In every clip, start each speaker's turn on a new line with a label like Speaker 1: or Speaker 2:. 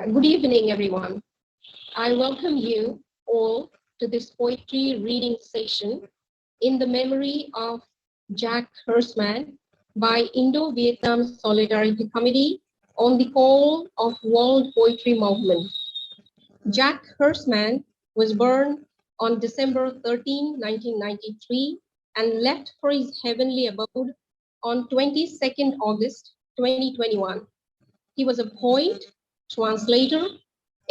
Speaker 1: Good evening, everyone. I welcome you all to this poetry reading session in the memory of Jack Hersman by Indo-Vietnam Solidarity Committee on the call of World Poetry Movement. Jack Hersman was born on December 13, 1993, and left for his heavenly abode on 22nd August 2021. He was a poet, translator,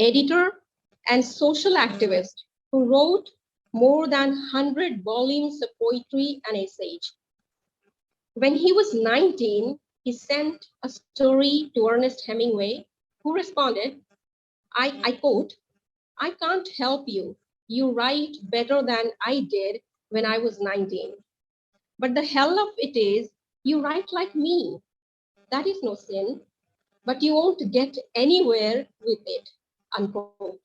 Speaker 1: editor, and social activist who wrote more than 100 volumes of poetry and essays. When he was 19, he sent a story to Ernest Hemingway, who responded, I quote, "I can't help you. You write better than I did when I was 19. But the hell of it is, you write like me. That is no sin, but you won't get anywhere with it," unquote.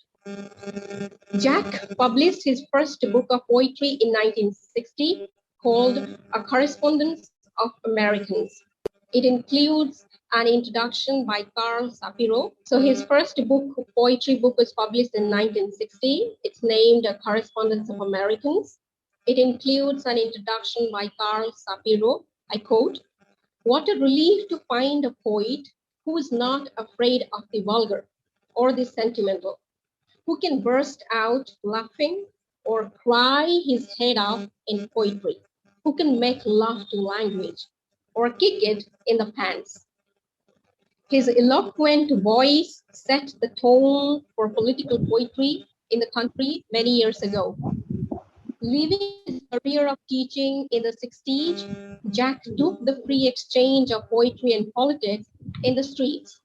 Speaker 1: Jack published his first book of poetry in 1960 called A Correspondence of Americans. It includes an introduction by Carl Shapiro. So his first poetry book was published in 1960. It's named A Correspondence of Americans. It includes an introduction by Carl Shapiro. I quote, "What a relief to find a poet who is not afraid of the vulgar or the sentimental, who can burst out laughing or cry his head off in poetry, who can make love to language or kick it in the pants." His eloquent voice set the tone for political poetry in the country many years ago. Leaving his career of teaching in the 60s, Jack took the free exchange of poetry and politics in the streets.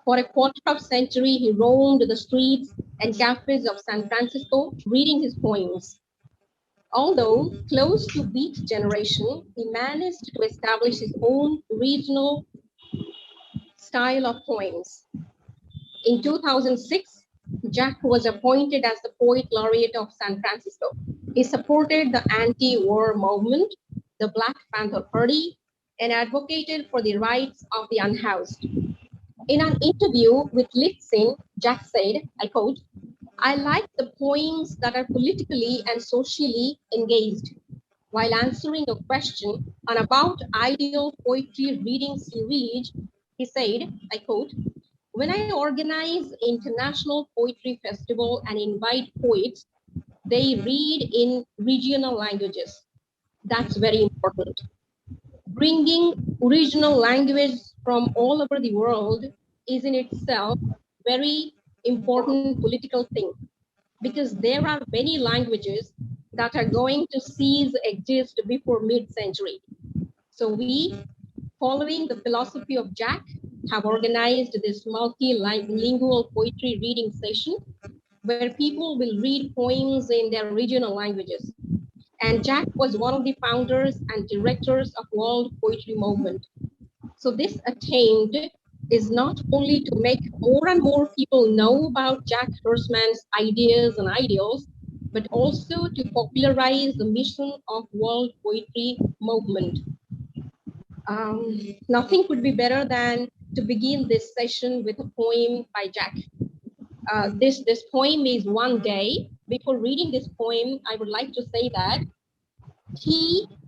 Speaker 1: For a quarter of a century, he roamed the streets and cafes of San Francisco, reading his poems. Although close to Beat's generation, he managed to establish his own regional style of poems. In 2006, Jack was appointed as the Poet Laureate of San Francisco. He supported the anti-war movement, the Black Panther Party, and advocated for the rights of the unhoused. In an interview with Lifzin, Jack said, I quote, "I like the poems that are politically and socially engaged." While answering a question on about ideal poetry reading series, he said, I quote, "When I organize international poetry festival and invite poets, they read in regional languages. That's very important. Bringing original language from all over the world is in itself very important political thing, because there are many languages that are going to cease exist before mid-century. So we, following the philosophy of Jack, have organized this multilingual poetry reading session where people will read poems in their regional languages. And Jack was one of the founders and directors of World Poetry Movement. So this attempt is not only to make more and more people know about Jack Hersman's ideas and ideals, but also to popularize the mission of World Poetry Movement. Nothing could be better than to begin this session with a poem by Jack. This poem is One Day. Before reading this poem, I would like to say that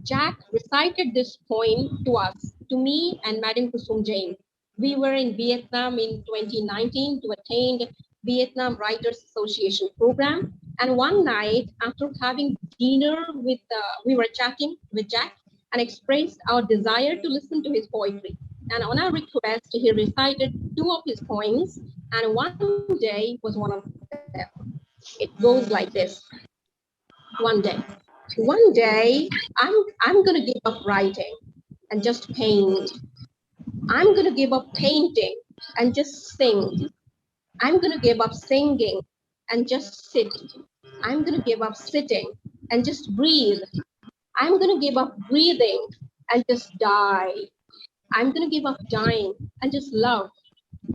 Speaker 1: Jack, recited this poem to us, to me and Madam Kusum Jain. We were in Vietnam in 2019 to attend Vietnam Writers Association program. And one night after having dinner we were chatting with Jack and expressed our desire to listen to his poetry. And on our request, he recited two of his poems, and One Day was one of them. It goes like this. One day. One day, I'm gonna give up writing and just paint. I'm gonna give up painting and just sing. I'm gonna give up singing and just sit. I'm gonna give up sitting and just breathe. I'm gonna give up breathing and just die. I'm gonna give up dying and just love.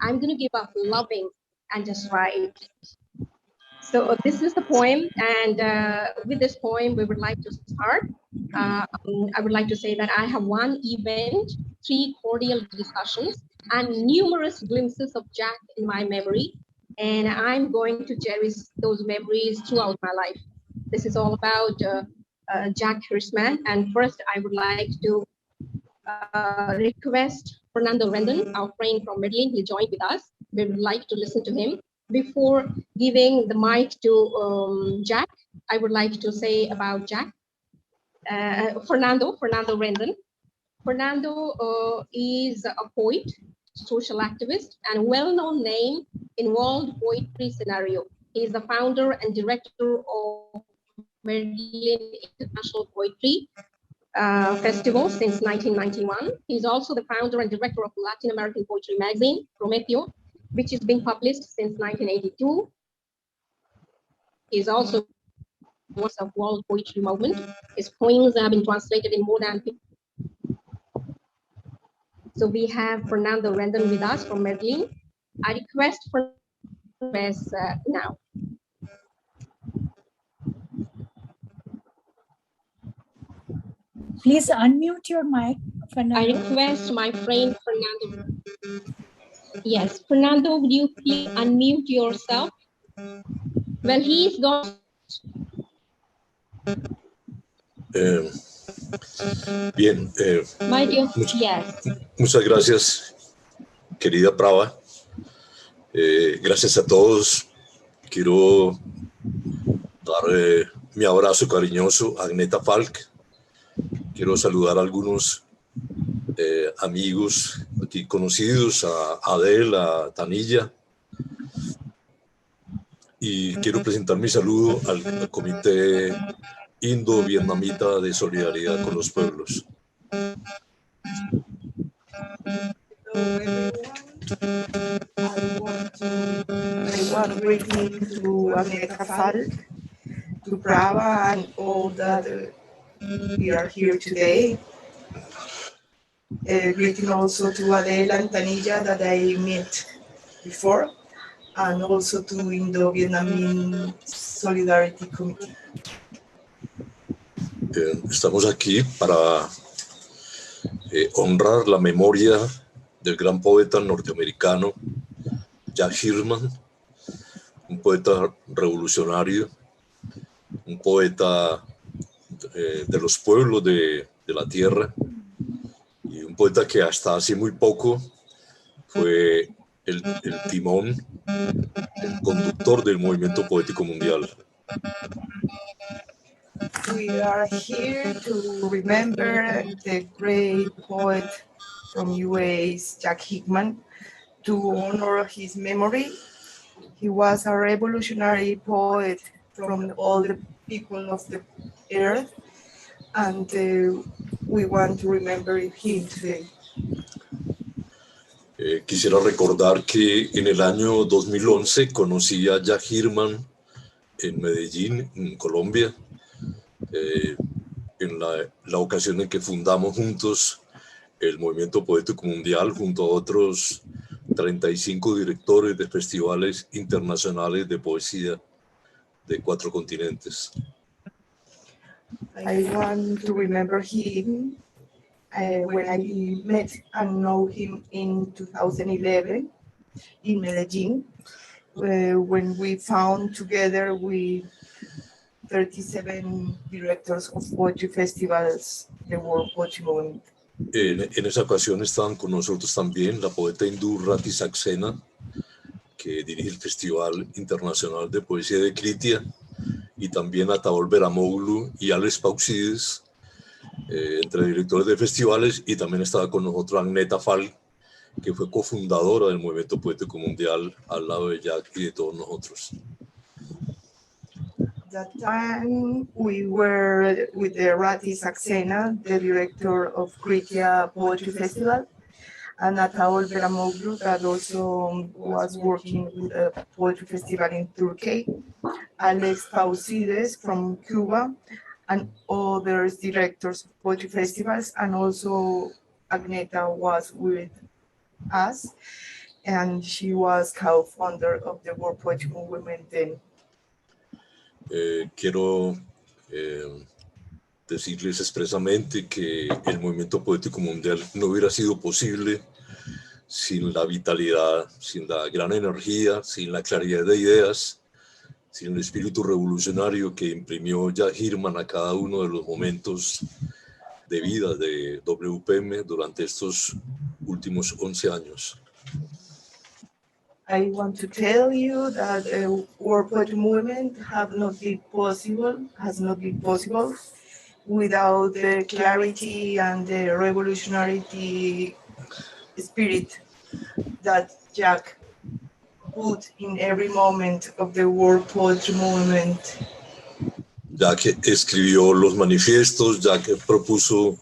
Speaker 1: I'm gonna give up loving and just write. So this is the poem, and with this poem, we would like to start. I would like to say that I have one event, three cordial discussions. and numerous glimpses of Jack in my memory. And I'm going to cherish those memories throughout my life. This is all about Jack Hirschman. And first, I would like to request Fernando Rendon, our friend from Medellin. He joined with us. We would like to listen to him. Before giving the mic to Jack, I would like to say about Jack. Fernando Rendon. Fernando is a poet, social activist, and well-known name in world poetry scenario. He is the founder and director of Medellin International Poetry Festival since 1991. He's also the founder and director of Latin American poetry magazine, Prometeo, which is being published since 1982. He's also voice of world poetry movement. His poems have been translated in more than 50. So we have Fernando Rendon with us from Medellin. I request for now.
Speaker 2: Please unmute your mic, Fernando.
Speaker 1: I request my friend Fernando. Yes, Fernando, would you please unmute yourself? Well, he's got.
Speaker 3: Bien.
Speaker 1: My dear, yes.
Speaker 3: Muchas gracias, querida Prava. Gracias a todos. Quiero dar mi abrazo cariñoso a Agneta Falk. Quiero saludar a algunos amigos aquí conocidos, a Adele, a Tanilla. Y quiero presentar mi saludo al Comité Indo-Vietnamita de Solidaridad con los Pueblos.
Speaker 4: I want greeting to Agneta Falk, to Prava, and all that we are here today. Greeting also to Adele and Tanilla that I met before, and also to Indo-Vietnamese Solidarity Committee.
Speaker 3: Estamos aquí para honrar la memoria del gran poeta norteamericano Jack Hirschman, un poeta revolucionario, un poeta de los pueblos de la tierra y un poeta que hasta hace muy poco fue el timón, el conductor del movimiento poético mundial.
Speaker 4: We are here to remember the great poet from US, Jack Hickman, to honor his memory. He was a revolutionary poet from all the people of the earth, and we want to remember him today.
Speaker 3: Quisiera recordar que en el año 2011 conocí a Jack Hirschman en Medellín, en Colombia, en la ocasión en que fundamos juntos el Movimiento Poético Mundial junto a otros 35 directores de festivales internacionales de poesía de 4 continentes.
Speaker 4: I want to remember him when I met and know him in 2011 in Medellín, when we found together with 37 directors of poetry festivals, the World Poetry Movement.
Speaker 3: En esa ocasión estaban con nosotros también la poeta hindú Rati Saxena, que dirige el Festival Internacional de Poesía de Kritia, y también Ataol Beramoglu y Alex Pauxides, entre directores de festivales, y también estaba con nosotros Agneta Falk, que fue cofundadora del Movimiento Poético Mundial al lado de Jack y de todos nosotros.
Speaker 4: That time we were with the Rati Saxena, the director of Kritia Poetry Festival, and Ataol Beramoglu, that also was working with a poetry festival in Turkey, Alex Pausides from Cuba, and other directors of poetry festivals, and also Agneta was with us, and she was co-founder of the World Poetry Movement then.
Speaker 3: Quiero decirles expresamente que el Movimiento Poético Mundial no hubiera sido posible sin la vitalidad, sin la gran energía, sin la claridad de ideas, sin el espíritu revolucionario que imprimió Jack Hirman a cada uno de los momentos de vida de WPM durante estos últimos 11 años.
Speaker 4: I want to tell you that the World Poetry Movement has not been possible without the clarity and the revolutionary spirit that Jack put in every moment of the World Poetry Movement.
Speaker 3: Jack escribió los manifiestos, Jack propuso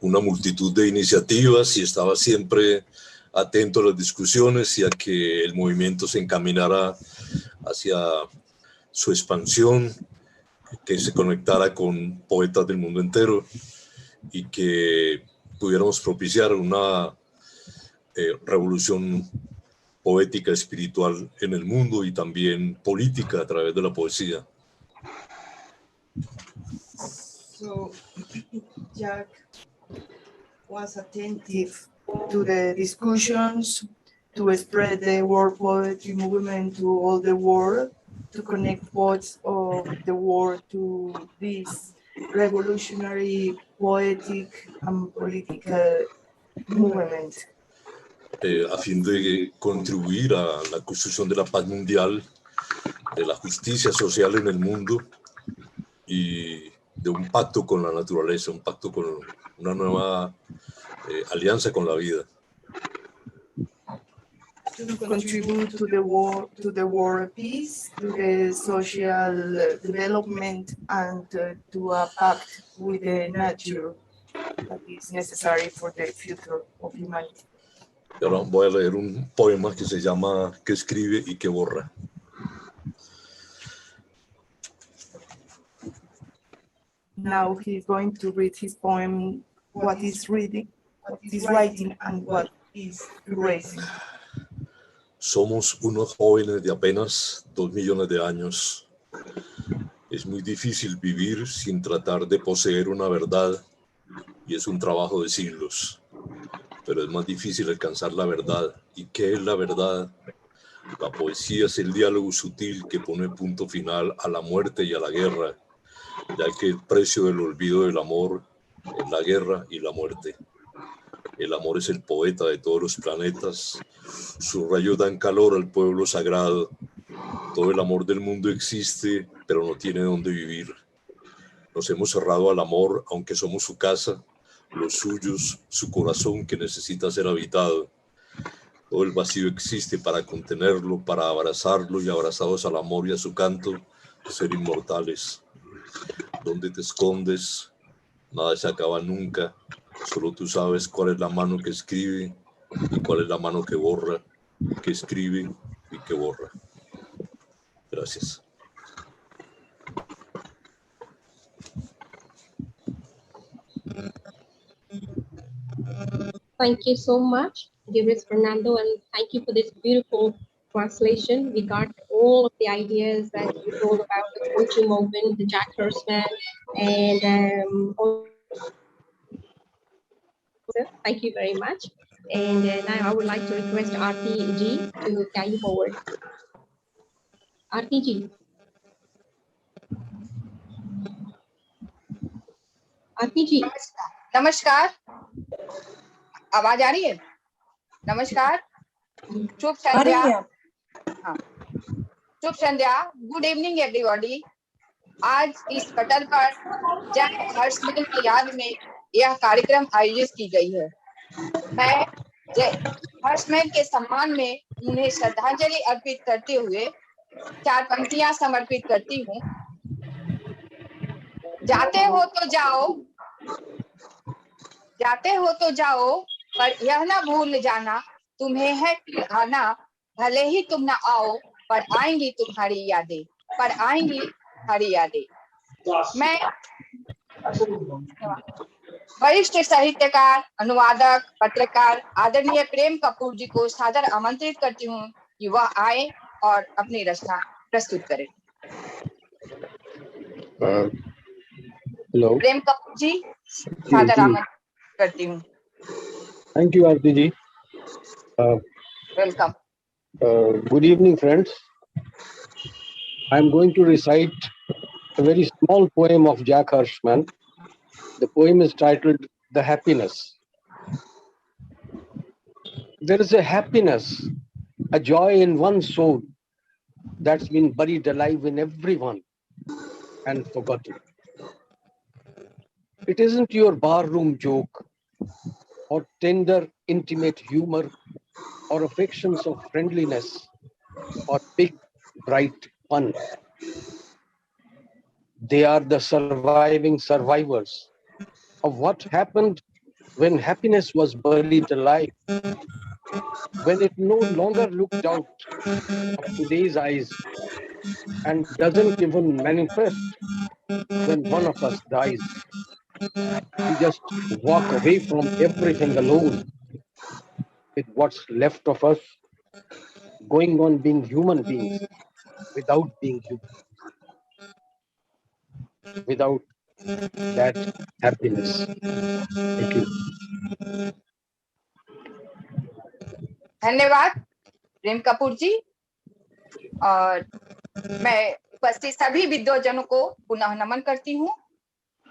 Speaker 3: una multitud de iniciativas y estaba siempre atento a las discusiones y a que el movimiento se encaminara hacia su expansión, que se conectara con poetas del mundo entero y que pudiéramos propiciar una revolución poética, espiritual en el mundo y también política a través de la poesía.
Speaker 4: So Jack was attentive to the discussions, to spread the World Poetry Movement to all the world, to connect poets of the world to this revolutionary, poetic, and political movement.
Speaker 3: A fin de contribuir a la construcción de la paz mundial, de la justicia social en el mundo y de un pacto con la naturaleza, un pacto con una nueva alianza con la vida.
Speaker 4: To contribute to the world peace, to the social development, and to a pact with the nature that is necessary for the future of humanity.
Speaker 3: Y ahora voy a leer un poema que se llama ¿Qué escribe y qué borra?
Speaker 4: Now he's going to read his poem, what is reading, what is writing, and what is erasing.
Speaker 3: Somos unos jóvenes de apenas 2 millones de años. Es muy difícil vivir sin tratar de poseer una verdad y es un trabajo de siglos. Pero es más difícil alcanzar la verdad. ¿Y qué es la verdad? La poesía es el diálogo sutil que pone punto final a la muerte y a la guerra, ya que el precio del olvido del amor es la guerra y la muerte. El amor es el poeta de todos los planetas. Sus rayos dan calor al pueblo sagrado. Todo el amor del mundo existe, pero no tiene dónde vivir. Nos hemos cerrado al amor, aunque somos su casa, los suyos, su corazón que necesita ser habitado. Todo el vacío existe para contenerlo, para abrazarlo y abrazados al amor y a su canto, ser inmortales. ¿Dónde te escondes? Nada se acaba nunca. Solo tú sabes cuál es la mano que escribe y cuál es la mano que borra, que escribe y que borra. Gracias.
Speaker 1: Thank you so much, dearest Fernando, and thank you for this beautiful translation. We got all of the ideas that you told about the poetry movement, the Jack Hirschman, and thank you very much. And now I would like to request Aarti Ji to carry forward. Aarti Ji. Aarti Ji.
Speaker 5: नमस्कार, आवाज आ रही है? नमस्कार, शुभ संध्या। हाँ, शुभ संध्या। Good evening everybody. आज इस पटल पर जैक हर्शमैन की याद में यह कार्यक्रम आयोजित की गई है। मैं जैक हर्शमैन के सम्मान में उन्हें श्रद्धांजलि अर्पित करते हुए 4 पंक्तियां समर्पित करती हूँ। जाते हो तो जाओ, पर यह ना भूल जाना तुम्हें है आना, भले ही तुम ना आओ, पर आएंगी तुम्हारी यादें, मैं वरिष्ठ साहित्यकार, अनुवादक, पत्रकार आदरणीय प्रेम कपूर जी को सादर आमंत्रित करती हूँ कि वह आए और अपनी रचना प्रस्तुत करें।
Speaker 6: हेलो
Speaker 5: प्रेम कपूर जी, सादर आमंत्रित करती हूँ।
Speaker 6: Thank you Aarti ji.
Speaker 5: Welcome.
Speaker 6: Good evening, friends. I'm going to recite a very small poem of Jack Hirschman. The poem is titled The Happiness. There is a happiness, a joy in one soul that's been buried alive in everyone and forgotten. It isn't your barroom joke or tender, intimate humor or affections of friendliness or big, bright fun. They are the surviving survivors of what happened when happiness was buried alive, when it no longer looked out of today's eyes and doesn't even manifest when one of us dies. We just walk away from everything alone with what's left of us, going on being human beings without being human, without that happiness. Thank you.
Speaker 5: धन्यवाद प्रेम कपूर जी। और मैं उपस्थित सभी विद्वजनों को पुनः नमन करती हूँ।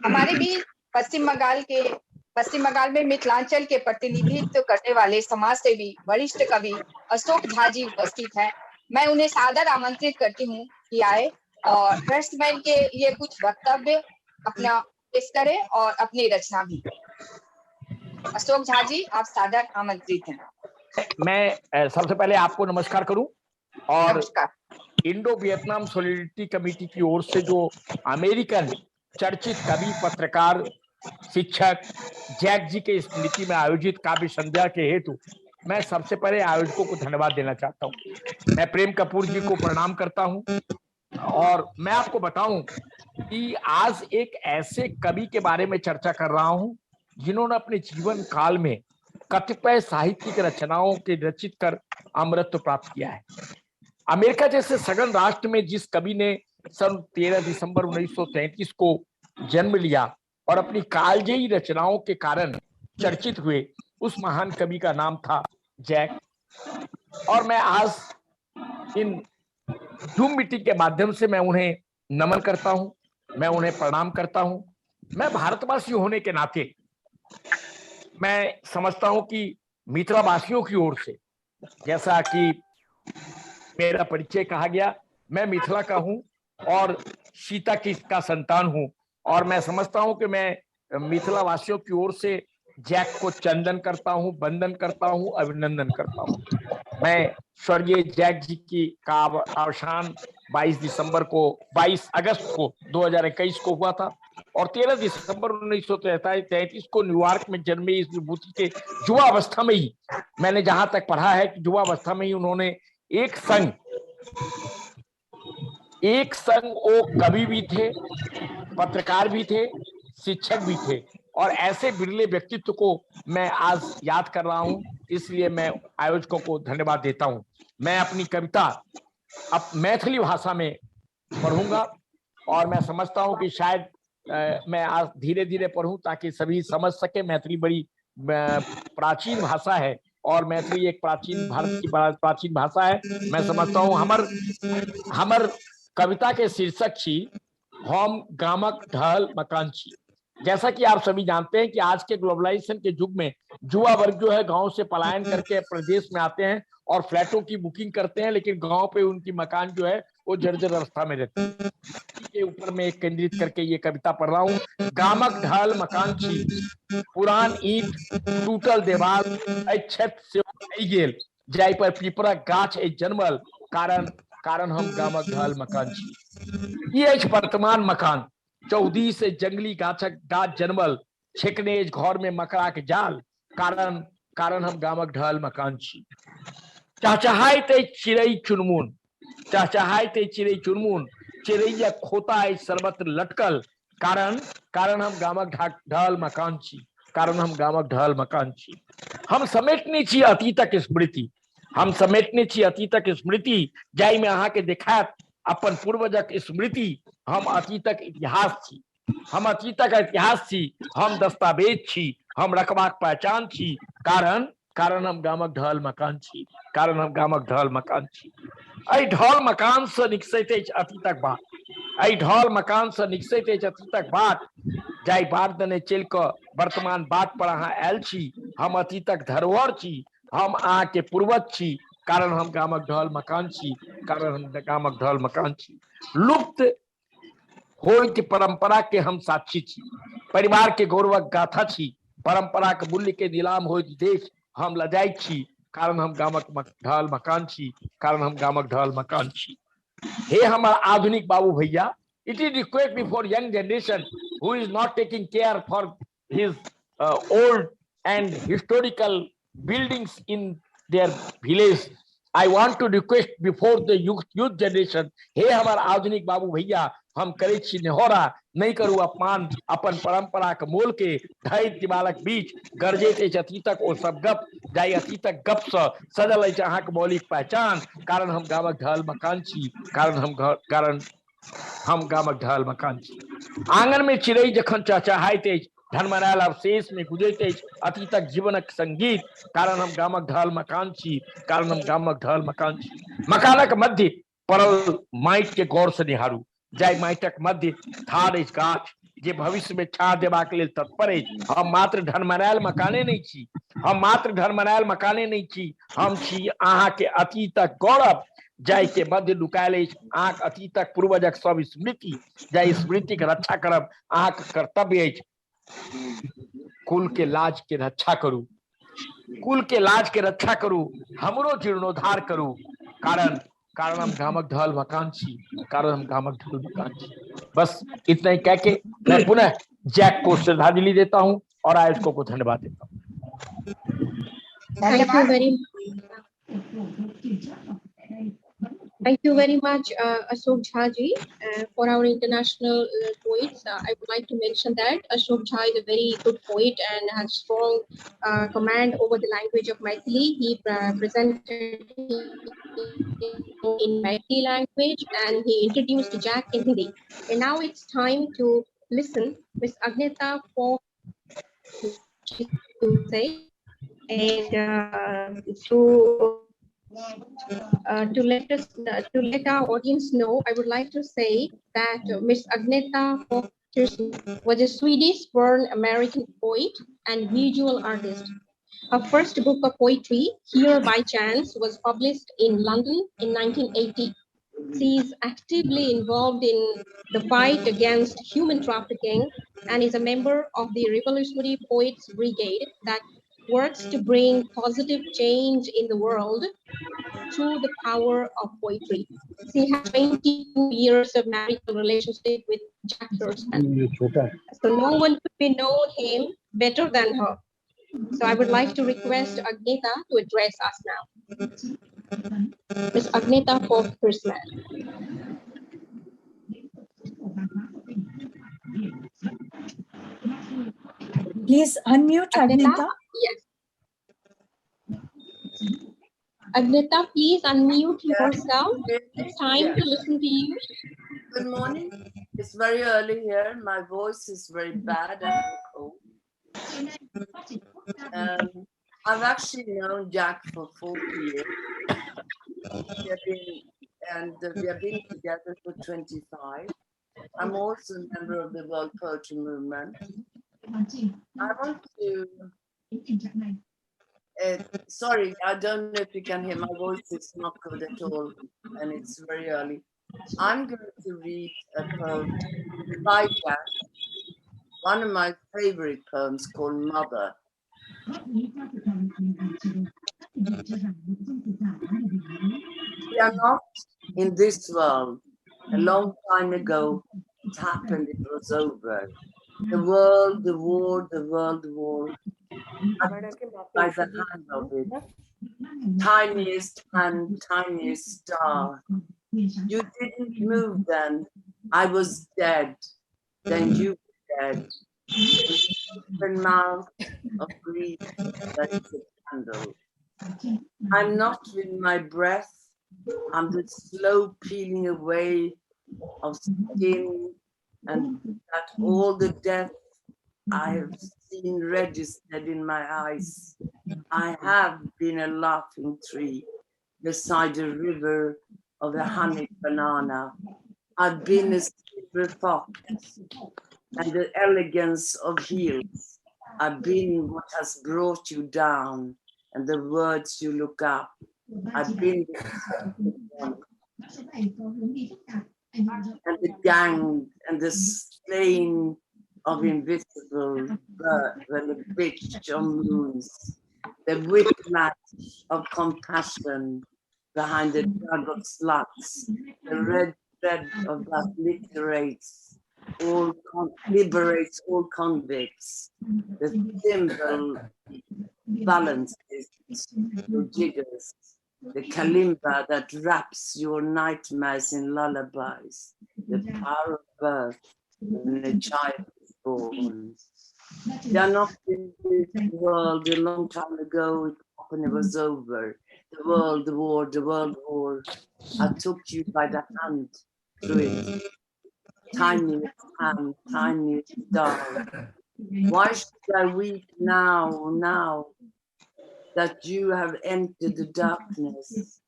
Speaker 5: हमारे बीच पश्चिम बंगाल में मिथिलांचल के प्रतिनिधित्व करने वाले समाज सेवी वरिष्ठ कवि अशोक झा जी उपस्थित हैं। मैं उन्हें सादर आमंत्रित करती हूँ कि आए और हर्षमैन के लिए कुछ वक्तव्य अपना पेश करें और अपनी रचना भी। अशोक झा जी, आप सादर आमंत्रित हैं।
Speaker 7: मैं सबसे पहले आपको नमस्कार करूं और
Speaker 5: नमस्कार।
Speaker 7: इंडो वियतनाम सॉलिडरिटी कमेटी की ओर से जो अमेरिकन चर्चित कवि, पत्रकार, शिक्षक जैक जी के स्मृति में आयोजित काव्य संध्या के हेतु मैं सबसे पहले आयोजकों को धन्यवाद देना चाहता हूं। मैं प्रेम कपूर जी को प्रणाम करता हूं और मैं आपको बताऊं कि आज एक ऐसे कवि के बारे में चर्चा कर रहा हूं जिन्होंने अपने जीवन काल में कतिपय साहित्यिक रचनाओं के रचित कर अमरत्व प्राप्त किया है। अमेरिका जैसे सघन राष्ट्र में जिस कवि ने सन 13 दिसंबर 1933 को जन्म लिया और अपनी कालजयी रचनाओं के कारण चर्चित हुए, उस महान कवि का नाम था जैक। और मैं आज इन जूम मीटिंग के माध्यम से मैं उन्हें नमन करता हूं, मैं उन्हें प्रणाम करता हूं। मैं भारतवासी होने के नाते मैं समझता हूं कि मिथिला वासियों की ओर से, जैसा कि मेरा परिचय कहा गया, मैं मिथिला का हूं और सीता की का संतान हूं और मैं समझता हूं कि मैं मिथिला वासियों की ओर से जैक को चंदन करता हूं, वंदन करता हूं, अभिनंदन करता हूं। मैं स्वर्गीय जैक जी की का अवसान 22 अगस्त को 2021 को हुआ था और 13 दिसंबर 1933 को न्यूयॉर्क में जन्मे इस विभूति के युवा अवस्था में ही, मैंने जहां तक पढ़ा है कि युवा अवस्था में ही उन्होंने एक संग वो कवि भी थे, पत्रकार भी थे, शिक्षक भी थे और ऐसे बिरले व्यक्तित्व को मैं आज याद कर रहा हूं, इसलिए मैं आयोजकों को धन्यवाद देता हूं। मैं अपनी कविता अब मैथिली भाषा में पढ़ूंगा और मैं समझता हूं कि शायद मैं आज धीरे धीरे पढ़ूं ताकि सभी समझ सके। मैथिली बड़ी प्राचीन भाषा है और मैथिली एक प्राचीन भारत की प्राचीन भाषा है। मैं समझता हूं हमर कविता के शीर्षक छी हम गामक ढल मकान छी। जैसा कि आप सभी जानते हैं कि आज के ग्लोबलाइजेशन के युग में युवा वर्ग जो है गांव से पलायन करके प्रदेश में आते हैं और फ्लैटों की बुकिंग करते हैं, लेकिन गांव पे उनकी मकान जो है वो जर्जर अवस्था में रहती है। के ऊपर मैं एक केंद्रित करके ये कविता पढ़ रहा हूँ। गामक ढल मकान छी, पुरान ईंट टूटल देवाल छत से गेल, जाय पर पीपरा गाछ जन्मल, कारण हम गामक ढल मकान छी। ये वर्तमान मकान 14 से जंगली गाछक गाछ जन्मल, छेकने घर में मकड़ा के जाल, कारण हम गामक ढल मकान छी। चहचहाइत चिड़ै चुनमुन, चहचहाइत चिड़ै चुनमुन, चिड़ैया खोता सर्वत्र लटकल, कारण हम गामक ढल मकान छी, कारण हम गामक ढल मकान छी। हम समेटने छी अतीतक स्मृति, हम समेटने छी अतीतक स्मृति, जाहि में अहाँ के देखात अपन पूर्वजक स्मृति। हम अतीतक इतिहास छी, हम अतीतक इतिहास छी, हम दस्तावेज छी, हम रखबाक पहचान छी, कारण हम गामक ढल मकान छी, कारण हम गामक ढल मकान छी। एहि ढल मकान से निकसैत अछि अतीतक बाट, एहि ढल मकान से निकसैत अछि अतीतक बाट, जाहि बाट दने चलि कऽ वर्तमान बाट पर अहाँ आयल छी। हम अतीतक धरोहर छी, हम अहाँ के पूर्वज छी, कारण हम गामक ढल मकान छी, कारण हम गामक ढल मकान छी। लुप्त होइत परंपरा के हम साक्षी छी, परिवार के गौरवक गाथा छी, परंपरा के मूल्य के नीलाम होइत देख हम लजाइत छी, कारण हम गामक ढल मकान छी, कारण हम गामक ढल मकान छी। हे हमर आधुनिक बाबू भैया, it is required before young generation who is not taking care for his old and historical buildings in their village. I want to request before the youth generation, हे हमार आधुनिक बाबू भैया, हम करे छी नेहोरा, नहीं करू अपमान अपन परंपरा के मोल के, ढाई दिवालक बीच गरजेत अछि अतीतक ओ सब गप, जाई अतीतक गप से सजल अछि अहाँ के मौलिक पहचान, कारण हम गामक ढल मकान छी, कारण हम गामक ढल मकान छी। आंगन में चिड़ै जखन चहचहाइत अछि, ढनमनायल अवशेष में गुजैत अछि अतीतक जीवनक संगीत, कारण हम गामक ढल मकान छी, कारण हम गामक ढल मकान छी। मकानक मध्य पड़ल माटि के गौर से निहारू, जाहि माटिक मध्य ठाढ़ अछि गाछ जे भविष्य में छां देबाक लेल तत्पर अछि। हम मात्र ढनमनायल मकाने नहीं छी, हम मात्र ढनमनायल मकाने नहीं छी, हम छी अहाँ के अतीतक गौरव, जाहि के मध्य लुकायल अछि अहाँ के अतीतक पूर्वजक सब स्मृति, जाहि स्मृति के रक्षा करब अहाँ के कर्तव्य अछि। कुल के लाज के रक्षा करू, कुल के लाज के रक्षा करू, हमरो जीर्णोद्धार करू, कारण हम गामक ढल मकान छी, कारण हम गामक ढल मकान छी। बस इतना ही कह के मैं पुनः जैक को श्रद्धांजलि देता हूं और आयोजकों को धन्यवाद देता हूं।
Speaker 1: Thank you very much, Ashok Jha ji, for our international poets. I would like to mention that Ashok Jha is a very good poet and has strong command over the language of Maithili. He presented in Maithili language and he introduced Jack in Hindi. And now it's time to listen Miss Agneta for say and to let our audience know, I would like to say that Miss Agneta Foktersson was a Swedish-born American poet and visual artist. Her first book of poetry, Here by Chance, was published in London in 1980. She is actively involved in the fight against human trafficking and is a member of the Revolutionary Poets Brigade that works to bring positive change in the world through the power of poetry. She has 22 years of marital relationship with Jack Hirschman. So no one could be known him better than her. So I would like to request Agneta to address us now. Ms. Agneta Hirschman.
Speaker 2: Please unmute Agneta.
Speaker 1: Yes. Agneta, please unmute yourself. It's time to listen to you.
Speaker 8: Good morning. It's very early here. My voice is very bad and cold. I've actually known Jack for 40 years. we have been together for 25. I'm also a member of the World Poetry Movement. I want to... sorry, I don't know if you can hear. My voice is not good at all, and it's very early. I'm going to read a poem by Jack, one of my favorite poems called Mother. We are not in this world. A long time ago, it happened, it was over. The world, the war, the world war. By the hand of it. Tiniest hand, tiniest star. You didn't move then. I was dead. Then you were dead. The mouth of grief that is a candle. I'm not with my breath. I'm the slow peeling away of skin, and that all the death I have seen registered in my eyes. I have been a laughing tree beside a river of a honey banana. I've been a silver fox and the elegance of heels. I've been what has brought you down and the words you look up. I've been the one and the gang and the slain of invisible birds and the bitch of moons, the whiplash of compassion behind the drug of sluts, the red thread of that liberates all convicts, the symbol balances your jiggers, the kalimba that wraps your nightmares in lullabies, the power of birth when a child is born. They are not in this world a long time ago when it was over. The world war. I took you by the hand through it. Tiniest hand, tiniest star. Why should I weep now that you have entered the darkness?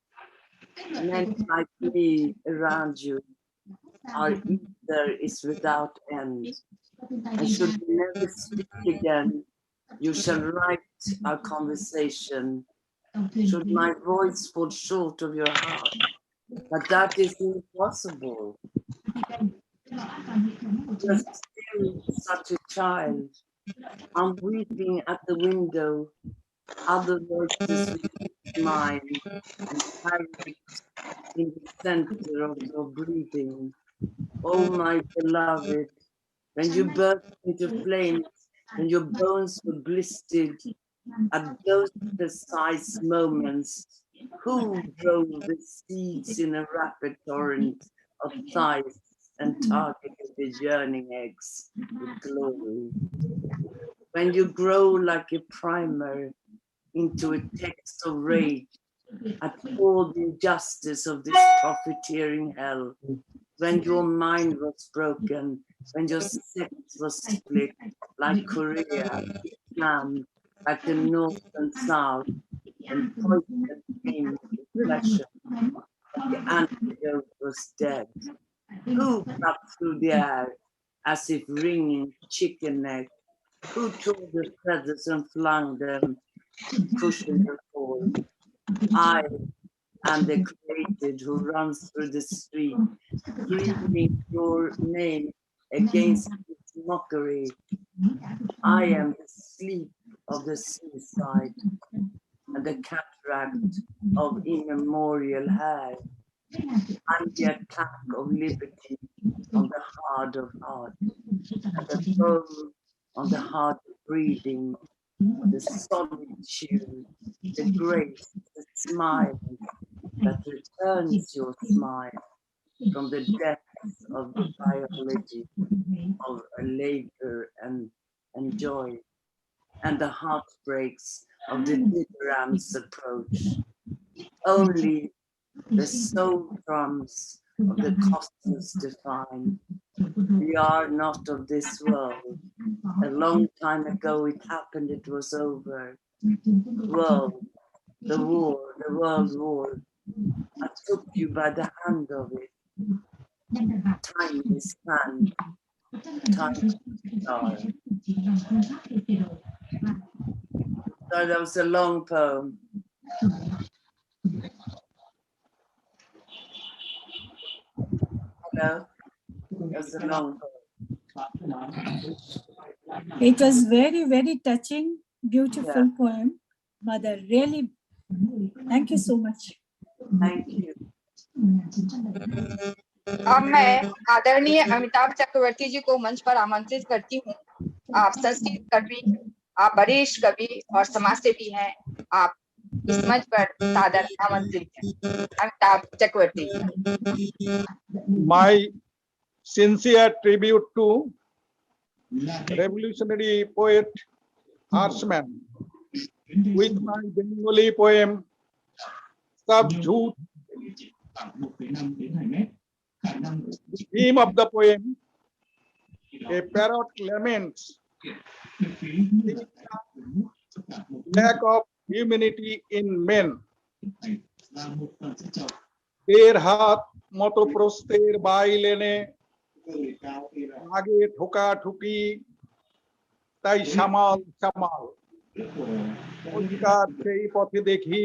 Speaker 8: Men like me around you, our ether is without end. And should we never speak again, you shall write our conversation. Should my voice fall short of your heart, but that is impossible. You're still such a child. I'm weeping at the window, other voices repeat mine and carry it in the center of your breathing. Oh, my beloved, when you burst into flames, when your bones were blistered, at those precise moments, who drove the seeds in a rapid torrent of thighs and targeted the yearning eggs with glory? When you grow like a primer into a text of rage at all the injustice of this profiteering hell, when your mind was broken, when your sex was split like Korea, Vietnam, like the North and South, and poison came to pleasure, the antidote was dead. Who cut through the air as if ringing chicken neck? Who tore the feathers and flung them to cushion your fall? I am the created who runs through the street, screaming your name against its mockery. I am the sleep of the suicide and the cataract of immemorial hair. I'm the attack of liberty on the heart of heart, and the foam on the heart of breathing, the solitude, the grace, the smile that returns your smile from the depths of the biology of a labor and joy, and the heartbreaks of the dithyrambics approach. Only the soul drums of the cosmos define. We are not of this world. A long time ago it happened, it was over. The world war. I took you by the hand of it. Tiny span, tiny star. So that was a long poem. Hello? That was a long poem.
Speaker 2: It was very, very touching, beautiful poem. Mother, really, thank you so much.
Speaker 8: Thank you.
Speaker 5: अब मैं आदरणीय अमिताभ चक्रवर्ती जी को मंच पर आमंत्रित करती हूँ। आप संस्कृत कवि, आप वरिष्ठ कवि और समाजसेवी हैं। आप इस मंच पर सादर आमंत्रित हैं। अमिताभ चक्रवर्ती।
Speaker 9: My sincere tribute to revolutionary poet Harshman with my Bengali poem Sab Jhoot. The theme of the poem, a parrot laments lack of humanity in men. এর হাত মতো প্রস্তের বাইলেনে আগে ঠোকা ঠুকি তাই সামাল সামাল পরিষ্কার সেই পথে দেখি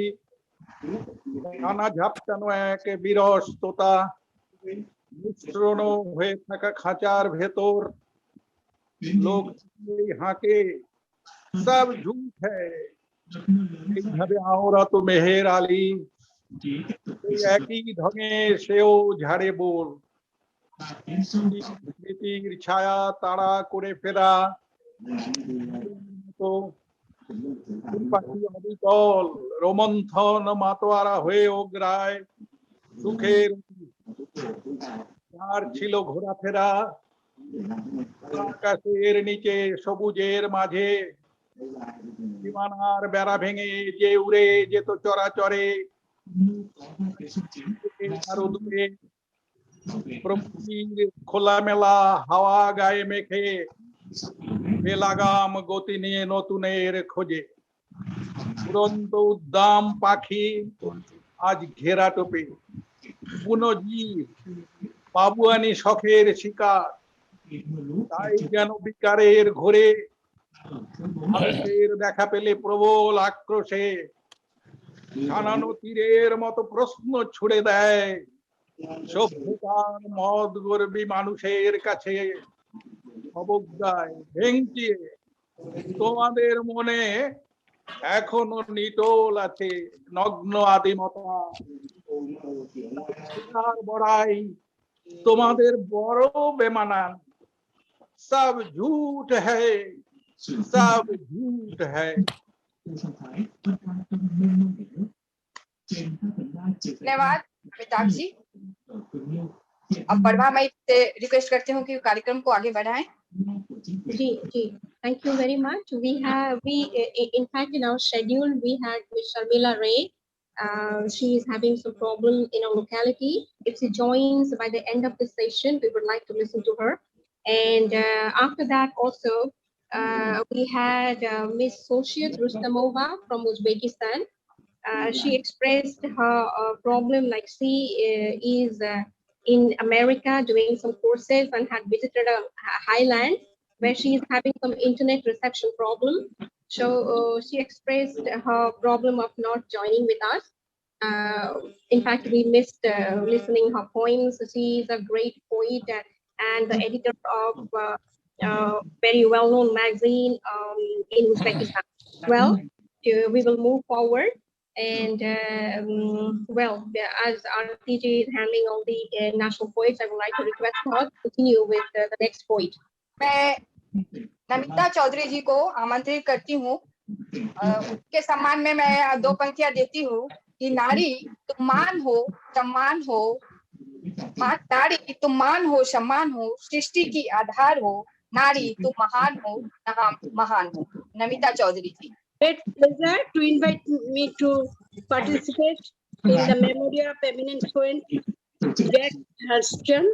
Speaker 9: নানা ঝাপটানো এক বিরস তোতা মিশ্রণ হয়ে থাকা খাঁচার ভেতর লোক হাঁকে সব ঝুঠ হ্যায় এইভাবে আমরা তো মেহের আলী একই ঢঙে সেও ঝাড়ে বল স্মৃতির ছায়া তাড়া করে ফেরা পাখি অবিকল রোমন্থন মাতোয়ারা হয়ে অগ্রায় সুখের আর ছিল ঘোরাফেরা আকাশের নিচে সবুজের মাঝে সীমানার বেড়া ভেঙে যে উড়ে যেত চরাচরে আরো দূরে প্রকৃতির খোলামেলা হাওয়া গায়ে মেখে বেলাগাম গতি নিয়ে নতুনের খোঁজে উড়ন্ত উদ্দাম পাখি আজ ঘেরা টোপে পুনজীব বাবুয়ানি শখের শিকার তাই যেন বিকারের ঘোরে মানুষের দেখা পেলে প্রবল আক্রোশে জানানো তীরের মতো প্রশ্ন ছুড়ে দেয় সভ্যতার মদ গর্বী মানুষের কাছে অবজ্ঞায় ভেঙচিয়ে তোমাদের মনে এখনো নিটোল আছে নগ্ন আদিমতা বড়াই তোমাদের বড় বেমানান সব ঝুট হ্যায় सब झूठ है।
Speaker 5: धन्यवाद अमिताभ जी। अब प्रभा मैं रिक्वेस्ट करती हूँ कि कार्यक्रम को आगे बढ़ाएं।
Speaker 1: जी जी, thank you very much. We in fact in our schedule we had Ms. Sharmila Ray. She is having some problem in our locality. If she joins by the end of the session, we would like to listen to her. And after that also, we had Ms. Sochiat Rustamova from Uzbekistan. She expressed her problem like she is in America doing some courses and had visited a highland where she is having some internet reception problem. So she expressed her problem of not joining with us. In fact, we missed listening her poems. She is a great poet and the editor of very well-known magazine in Uzbekistan. Well, we will move forward, and well, as our TJ is handling all the national poets, I would like to request her to continue with the next poet.
Speaker 5: मैं नमिता चौधरी जी को आमंत्रित करती हूँ। उसके सम्मान में मैं 2 पंक्तियां देती हूँ कि नारी तुम मान हो सम्मान हो, नारी तुम मान हो सम्मान हो, सृष्टि की आधार हो, नारी तुम महान हो महान हो। नमिता चौधरी जी।
Speaker 10: Great pleasure to invite me to participate in the memory of eminent poet Jack Hurston,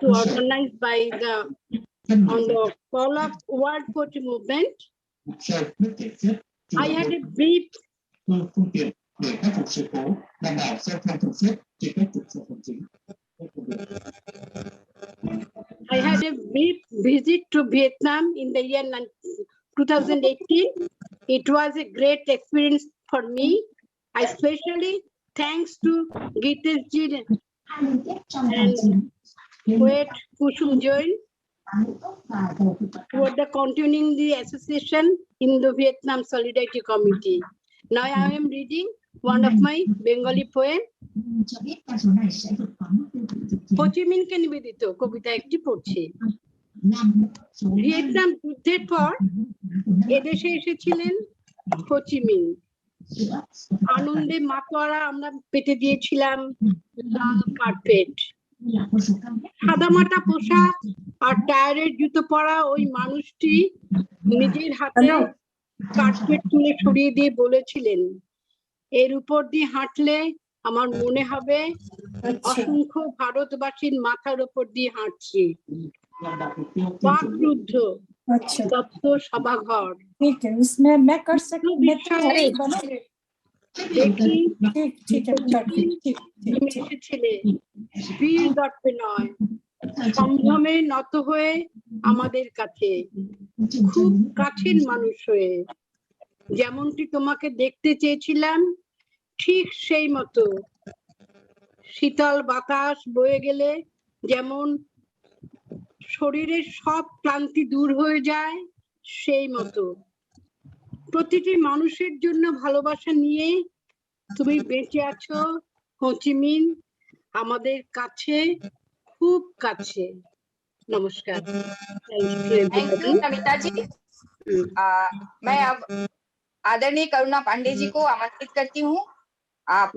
Speaker 10: organized by on the call of World Poetry Movement. I had a brief visit to Vietnam in the year 2018. It was a great experience for me. Especially thanks to Gitesh Ji and poet Kusum Joy for the continuing the association in the Vietnam Solidarity Committee. Now I am reading one of my Bengali poem. Ho Chi Minh কে নিবেদিত কবিতা একটি পড়ছি। Vietnam যুদ্ধের পর এদেশে এসেছিলেন হো চি মিন। আনন্দে মাতোয়ারা আমরা পেতে দিয়েছিলাম লাল কার্পেট, সাদামাটা পোশাক আর টায়ারের জুতো পরা ওই মানুষটি নিজের হাতে কার্পেট তুলে সরিয়ে দিয়ে বলেছিলেন, এর উপর দিয়ে হাঁটলে আমার মনে হবে অসংখ্য ভারতবাসীর মাথার উপর দিয়ে হাঁটছি। পাক যুদ্ধ
Speaker 2: अच्छा
Speaker 10: दफ्तर सभाघर
Speaker 2: ठीक है, उसमें मैं कर सकती, मैं तो
Speaker 10: বিষয়ে
Speaker 2: बना-
Speaker 10: দেখি
Speaker 2: ठीक ठीक है, मैं करती हूँ, ठीक ठीक
Speaker 10: তুমি
Speaker 2: ठीक।
Speaker 10: এসেছিলে বীর দর্পে নয়, সম্ভ্রমে নত হয়ে আমাদের কাছে, খুব কাছের মানুষ হয়ে, যেমনটি তোমাকে দেখতে চেয়েছিলাম ঠিক সেই মতো। শীতল বাতাস বয়ে গেলে যেমন শরীরের সব ক্লান্তি দূর হয়ে যায়, সেই মতো প্রতিটি মানুষের জন্য ভালোবাসা নিয়ে তুমি বেঁচে আছো হোচিমিন, আমাদের কাছে, খুব কাছে। নমস্কার।
Speaker 5: थैंक यू नमिता जी। मैं अब आदरणीय करुणा पांडे जी को आमंत्रित करती हूँ। आप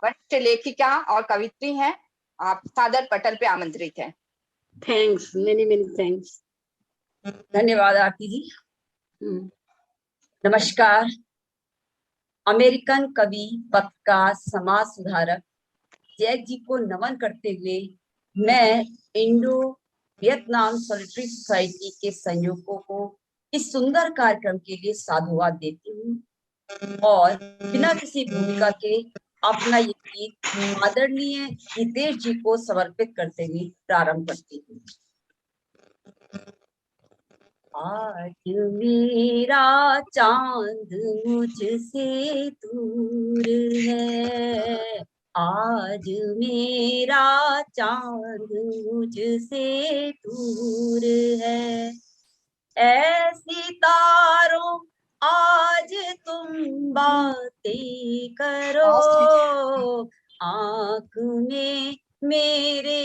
Speaker 5: वरिष्ठ लेखिका और कवित्री हैं, आप सादर पटल पे आमंत्रित हैं।
Speaker 10: Thanks, many many thanks.
Speaker 11: धन्यवाद आरती जी। नमस्कार। अमेरिकन कवि, पत्रकार, समाज सुधारक जैक जी को नमन करते हुए मैं इंडो वियतनाम सॉलिडरी सोसाइटी के संयोजकों को इस सुंदर कार्यक्रम के लिए साधुवाद देती हूँ और बिना किसी भूमिका के अपना ये गीत आदरणीय हितेश जी को समर्पित करते हुए प्रारंभ करती हूँ। आज मेरा चांद मुझसे दूर है, आज मेरा चांद मुझसे दूर है, ऐसी तारों आज तुम बातें करो, आँख में मेरे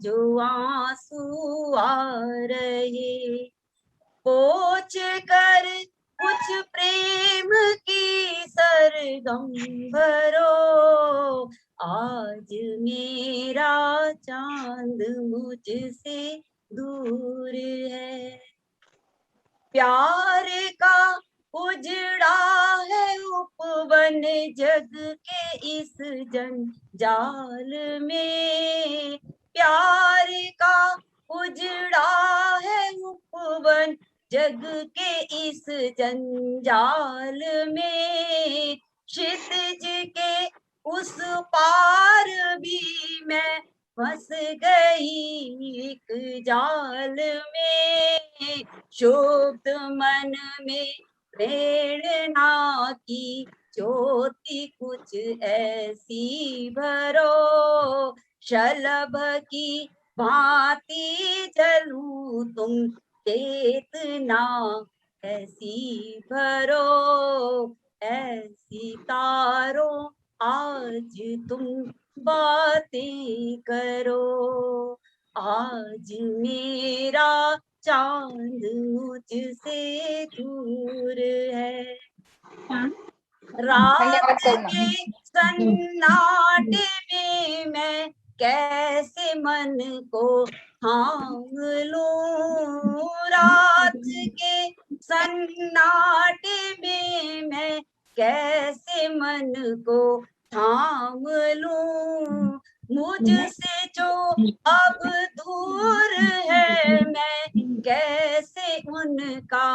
Speaker 11: जो आंसू आ रहे, पोंछ कर कुछ प्रेम की सरगम भरो, आज मेरा चांद मुझसे दूर है, प्यार का उजड़ा है उपवन जग के इस जंजाल में, प्यार का उजड़ा है उपवन जग के इस जंजाल में, क्षितिज के उस पार भी मैं फंस गई एक जाल में, शोध मन में प्रेरणा की ज्योति कुछ ऐसी भरो, शलभ की भांति जलूं तुम चेतना ऐसी भरो, ऐसी तारों आज तुम बातें करो, आज मेरा चांद मुझसे दूर है, रात के सन्नाटे में मैं कैसे मन को थाम लूं, रात के सन्नाटे में मैं कैसे मन को थाम लूं, मुझसे जो अब दूर है मैं कैसे उनका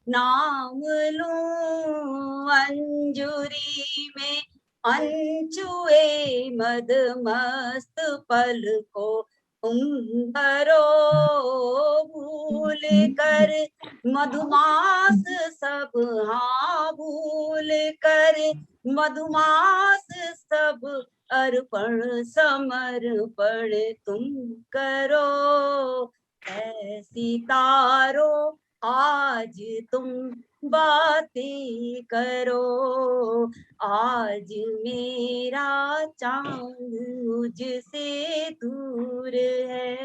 Speaker 11: नाम लूं, अंजुरी में अनछुए मद मस्त पल को तुम भरो, भूल कर मधुमास सब, हाँ भूल कर मधुमास सब, अर्पण समर्पण तुम करो, ऐसी तारों आज तुम बातें करो, आज मेरा चांद मुझसे दूर है,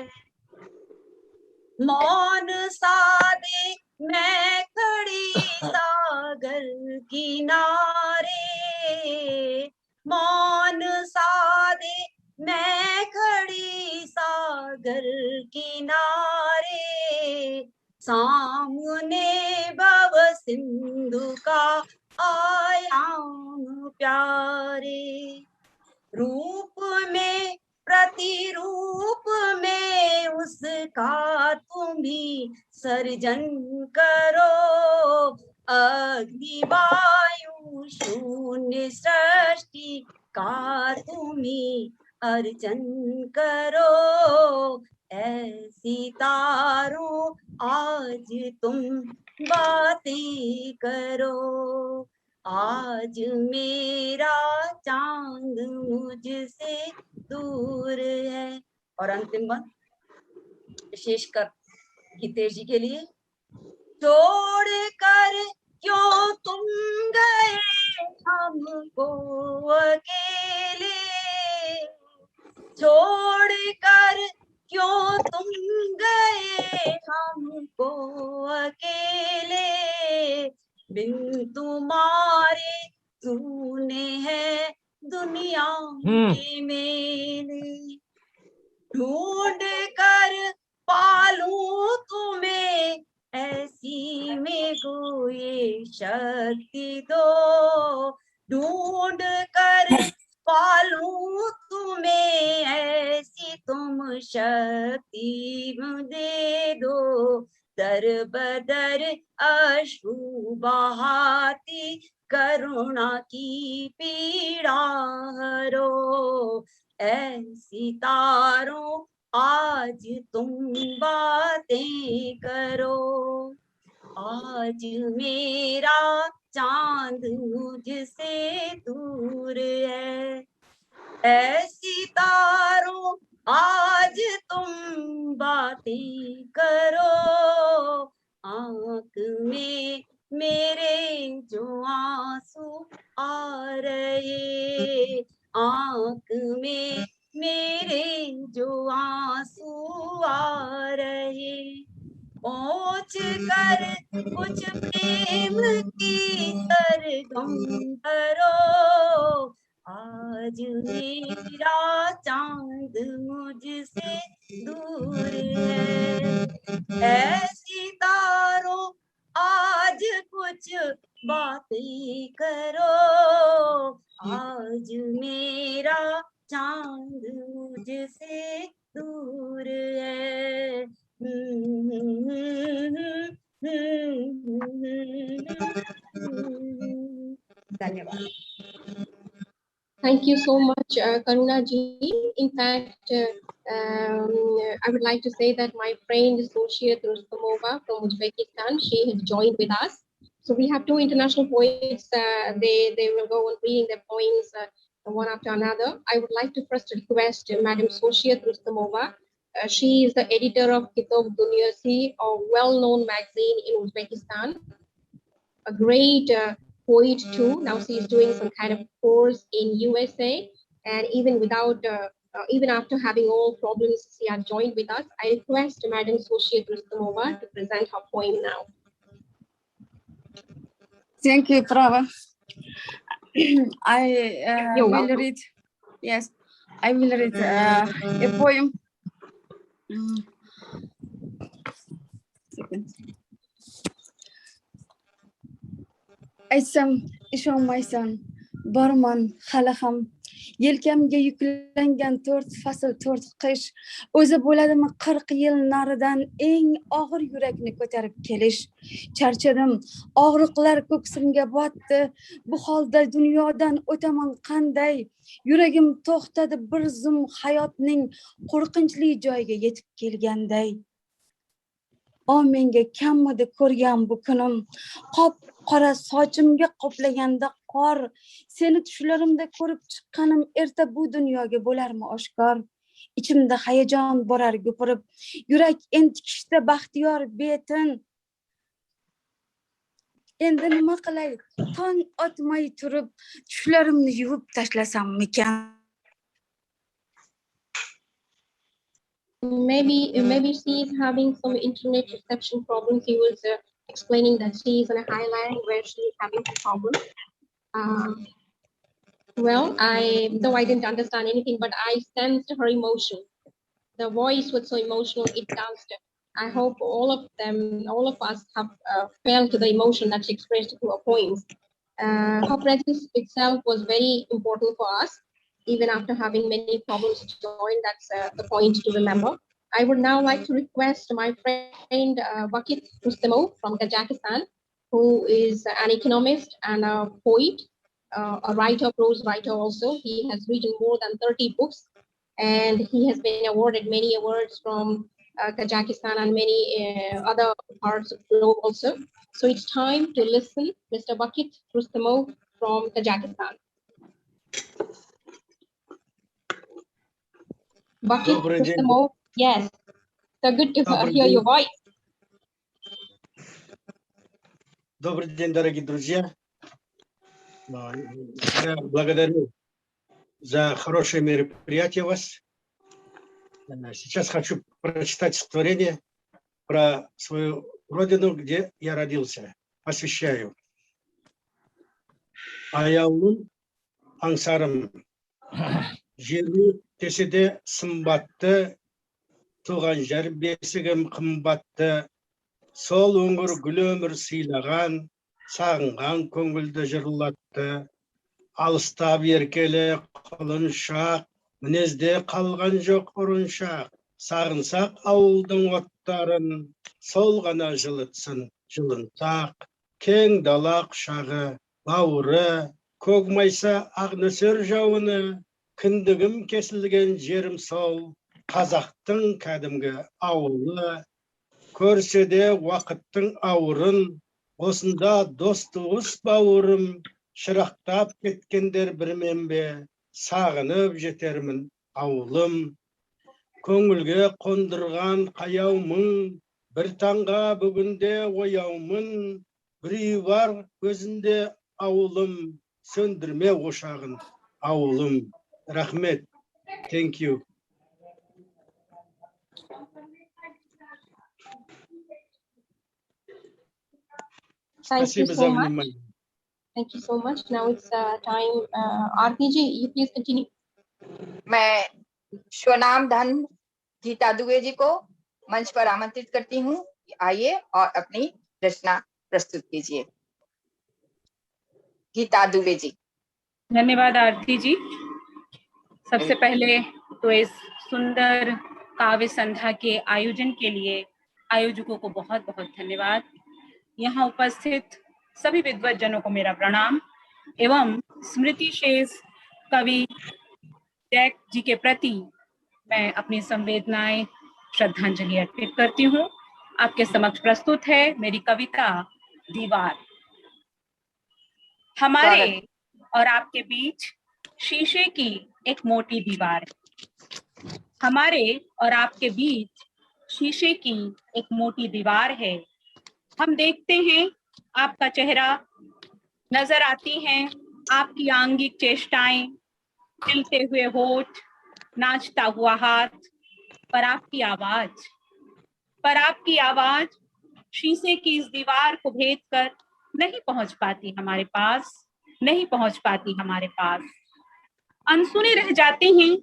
Speaker 11: मौन सादे मैं खड़ी सागर किनारे, मौन सादे मैं खड़ी सागर किनारे, सामने भव सिंधु का आयाम प्यारे, रूप में प्रतिरूप में उसका तुम ही सर्जन करो, अग्नि वायु शून्य सृष्टि का तुम्ही अर्चन करो। ऐसी तारों आज तुम बातें करो, आज मेरा चांद मुझसे दूर है। और अंतिम बात विशेषकर हितेश जी के लिए, छोड़ कर क्यों तुम गए हमको अकेले, छोड़ कर क्यों तुम गए हमको अकेले, बिन तुम्हारे तूने है दुनिया के मेले, ढूंढ कर पालूं तुम्हें ऐसी में को ये शक्ति दो, ढूंढ कर पालूं तुम्हें ऐसी तुम शक्ति दे दो, दर बदर अश्रु बहाती करुणा की पीड़ा हरो। ऐसी तारों आज तुम बातें करो, आज मेरा चांद मुझसे दूर है। ऐसी तारों आज तुम बातें करो, आंख में मेरे जो आंसू आ रहे, आंख में मेरे जो आंसू आ रहे, पहुंच कर कुछ प्रेम की सरगम करो, आज मेरा चांद मुझसे दूर है। ऐसी तारों आज कुछ बातें करो, आज मेरा चांद मुझसे दूर है। धन्यवाद।
Speaker 1: Thank you so much, Karuna ji. In fact, I would like to say that my friend Soshia Rustamova from Uzbekistan, she has joined with us. So we have two international poets. They will go on reading their poems one after another. I would like to first request Madam Soshia Rustamova. She is the editor of Kitab Dunyasi, a well-known magazine in Uzbekistan. A great poet too. Now she is doing some kind of course in USA, and even without, even after having all problems, she has joined with us. I request Madam Soshia Rustamova to present her poem now.
Speaker 12: Thank you, Prava. I will
Speaker 1: welcome.
Speaker 12: read. Yes, I will read a poem. Aytsam ishonmaysan, borman hali ham, yelkamga yuklangan 4 fasl 4 qish, o'zi bo'ladimi 40 yil naridan eng og'ir yurakni ko'tarib kelish. Charchadim, og'riqlar ko'ksimga botdi, bu holda dunyodan o'taman qanday? Yuragim to'xtadi bir zum hayotning qo'rqinchli joyiga yetib kelganday. O menga kammidi ko'rgan bu kunim, qop-qora sochimga qoplaganda qor, seni tushlarimda ko'rib chiqqanim erta bu dunyoga bo'larmi oshkor? Ichimda hayajon borar gupirib, yurak entikishda baxtiyor betin. Endi nima qilay? Tong otmay turib, tushlarimni yuvib tashlasammikan?
Speaker 1: Maybe she is having some internet reception problems. He was explaining that she is in a highland where she is having some problems. Well, though I didn't understand anything, but I sensed her emotion. The voice was so emotional, it touched. I hope all of us have felt the emotion that she expressed through her poems. Her presence itself was very important for us. Even after having many problems to join, that's the point to remember. I would now like to request my friend Vakit Rustamov from Kazakhstan, who is an economist and a poet, a writer, prose writer also. He has written more than 30 books, and he has been awarded many awards from Kazakhstan and many other parts of the globe also. So it's time to listen, Mr. Vakit Rustamov from Kazakhstan. Vakit Rustamov, yes. So good to hear your voice.
Speaker 13: Добрый день, дорогие друзья. Я благодарю за хорошее мероприятие у вас. Сейчас хочу прочитать стихотворение про свою родину, где я родился. Посвящаю. Аяулым, аңсарым, жерлі теседе сымбатты, туған жер бесігім қымбатты, сол өңір гүл өмір сыйлаған, сағынған көңілді жырлатты. Алыстап еркелі құлыншақ, мінезде қалған жоқ ұрыншақ. Сағынсақ ауылдың оттарын, сол ғана жылытсын жылынсақ. Кең дала құшағы, бауыры, көк майса ақ нөсер жауыны. Кіндігім кесілген жерім сол, қазақтың кәдімгі ауылы. Көрсе де уақыттың ауырын, осында дос туыс бауырым. Шырақтап кеткендер бірмен бе, сағынып жетермін ауылым. Көңілге қондырған қаяу мұң, бір таңға бүгінде ояумын. Біреу бар көзінде ауылым, сөндірме ошағын ауылым. Рахмет. Thank you.
Speaker 1: Thank you so much. Thank you so much. Now it's time. Aarti ji, you please continue.
Speaker 5: मैं स्वनाम धन गीता दुबे जी को मंच पर आमंत्रित करती हूँ। आइए और अपनी रचना प्रस्तुत कीजिए। गीता दुबे जी।
Speaker 14: धन्यवाद आरती जी। सबसे पहले तो इस सुंदर काव्य संध्या के आयोजन के लिए आयोजकों को बहुत बहुत धन्यवाद। यहाँ उपस्थित सभी विद्वज्जनों को मेरा प्रणाम एवं स्मृति शेष कवि जैक जी के प्रति मैं अपनी संवेदनाएं श्रद्धांजलि अर्पित करती हूँ। आपके समक्ष प्रस्तुत है मेरी कविता दीवार। हमारे और आपके बीच शीशे की एक मोटी दीवार है। हमारे और आपके बीच शीशे की एक मोटी दीवार है। हम देखते हैं आपका चेहरा, नजर आती हैं आपकी आंगिक चेष्टाएं, खिलते हुए होठ, नाचता हुआ हाथ, पर आपकी आवाज शीशे की इस दीवार को भेदकर नहीं पहुंच पाती हमारे पास, नहीं पहुंच पाती हमारे पास। अनसुने रह जाते हैं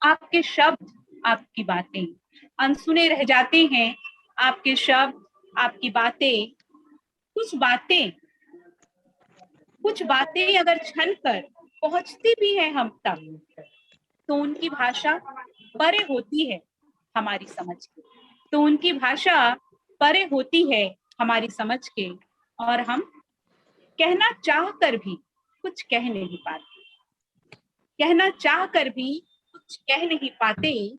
Speaker 14: आपके शब्द, आपकी बातें, अनसुने रह जाते हैं आपके शब्द, आपकी बातें। कुछ बातें अगर छन कर पहुंचती भी है हम तक, तो उनकी भाषा परे होती है हमारी समझ के, तो उनकी भाषा परे होती है हमारी समझ के, और हम कहना चाह कर भी कुछ कह नहीं पाते, कहना चाह कर भी कुछ कह नहीं पाते,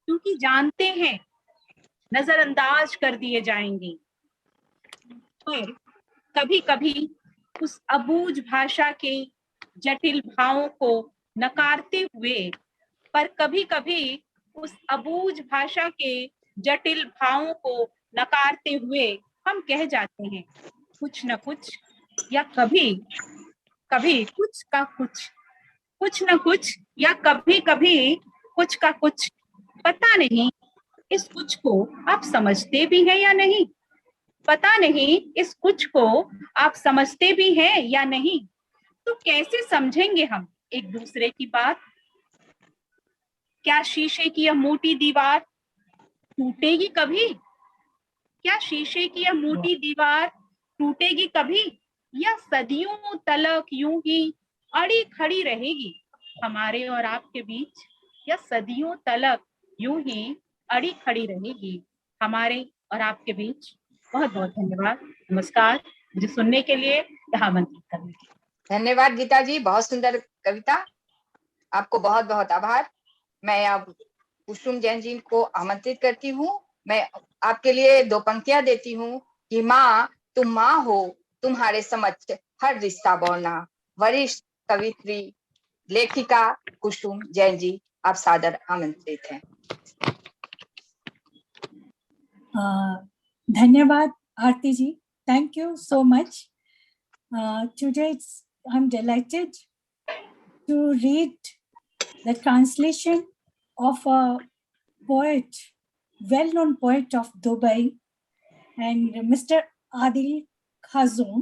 Speaker 14: क्योंकि जानते हैं नजरअंदाज कर दिए जाएंगे। पर कभी कभी उस अबूझ भाषा के जटिल भावों को नकारते हुए, पर कभी कभी उस अबूझ भाषा के जटिल भावों को नकारते हुए हम कह जाते हैं कुछ न कुछ, या कभी कभी कुछ का कुछ, कुछ न कुछ, या कभी कभी कुछ का कुछ। पता नहीं इस कुछ को आप समझते भी हैं या नहीं, पता नहीं इस कुछ को आप समझते भी हैं या नहीं। तो कैसे समझेंगे हम एक दूसरे की बात? क्या शीशे की यह मोटी दीवार टूटेगी कभी? क्या शीशे की यह मोटी दीवार टूटेगी कभी, या सदियों तलक यूं ही अड़ी खड़ी रहेगी हमारे और आपके बीच, या सदियों तलक यूं ही अड़ी खड़ी रहेगी हमारे और आपके बीच। बहुत बहुत धन्यवाद। नमस्कार। मुझे सुनने के लिए, यहाँ आमंत्रित करने के लिए।
Speaker 5: धन्यवाद गीता जी, बहुत सुंदर कविता, आपको बहुत बहुत आभार। मैं अब कुसुम जैन जी को आमंत्रित करती हूँ। मैं आपके लिए 2 पंक्तियां देती हूँ कि माँ तुम माँ हो, तुम्हारे समक्ष हर रिश्ता बोलना। वरिष्ठ कवित्री लेखिका कुसुम जैन जी, आप सादर आमंत्रित हैं।
Speaker 2: धन्यवाद आरती जी, thank you so much. Today I'm delighted to read the translation of a poet, well-known poet of Dubai, and Mr. Adil Khazoum.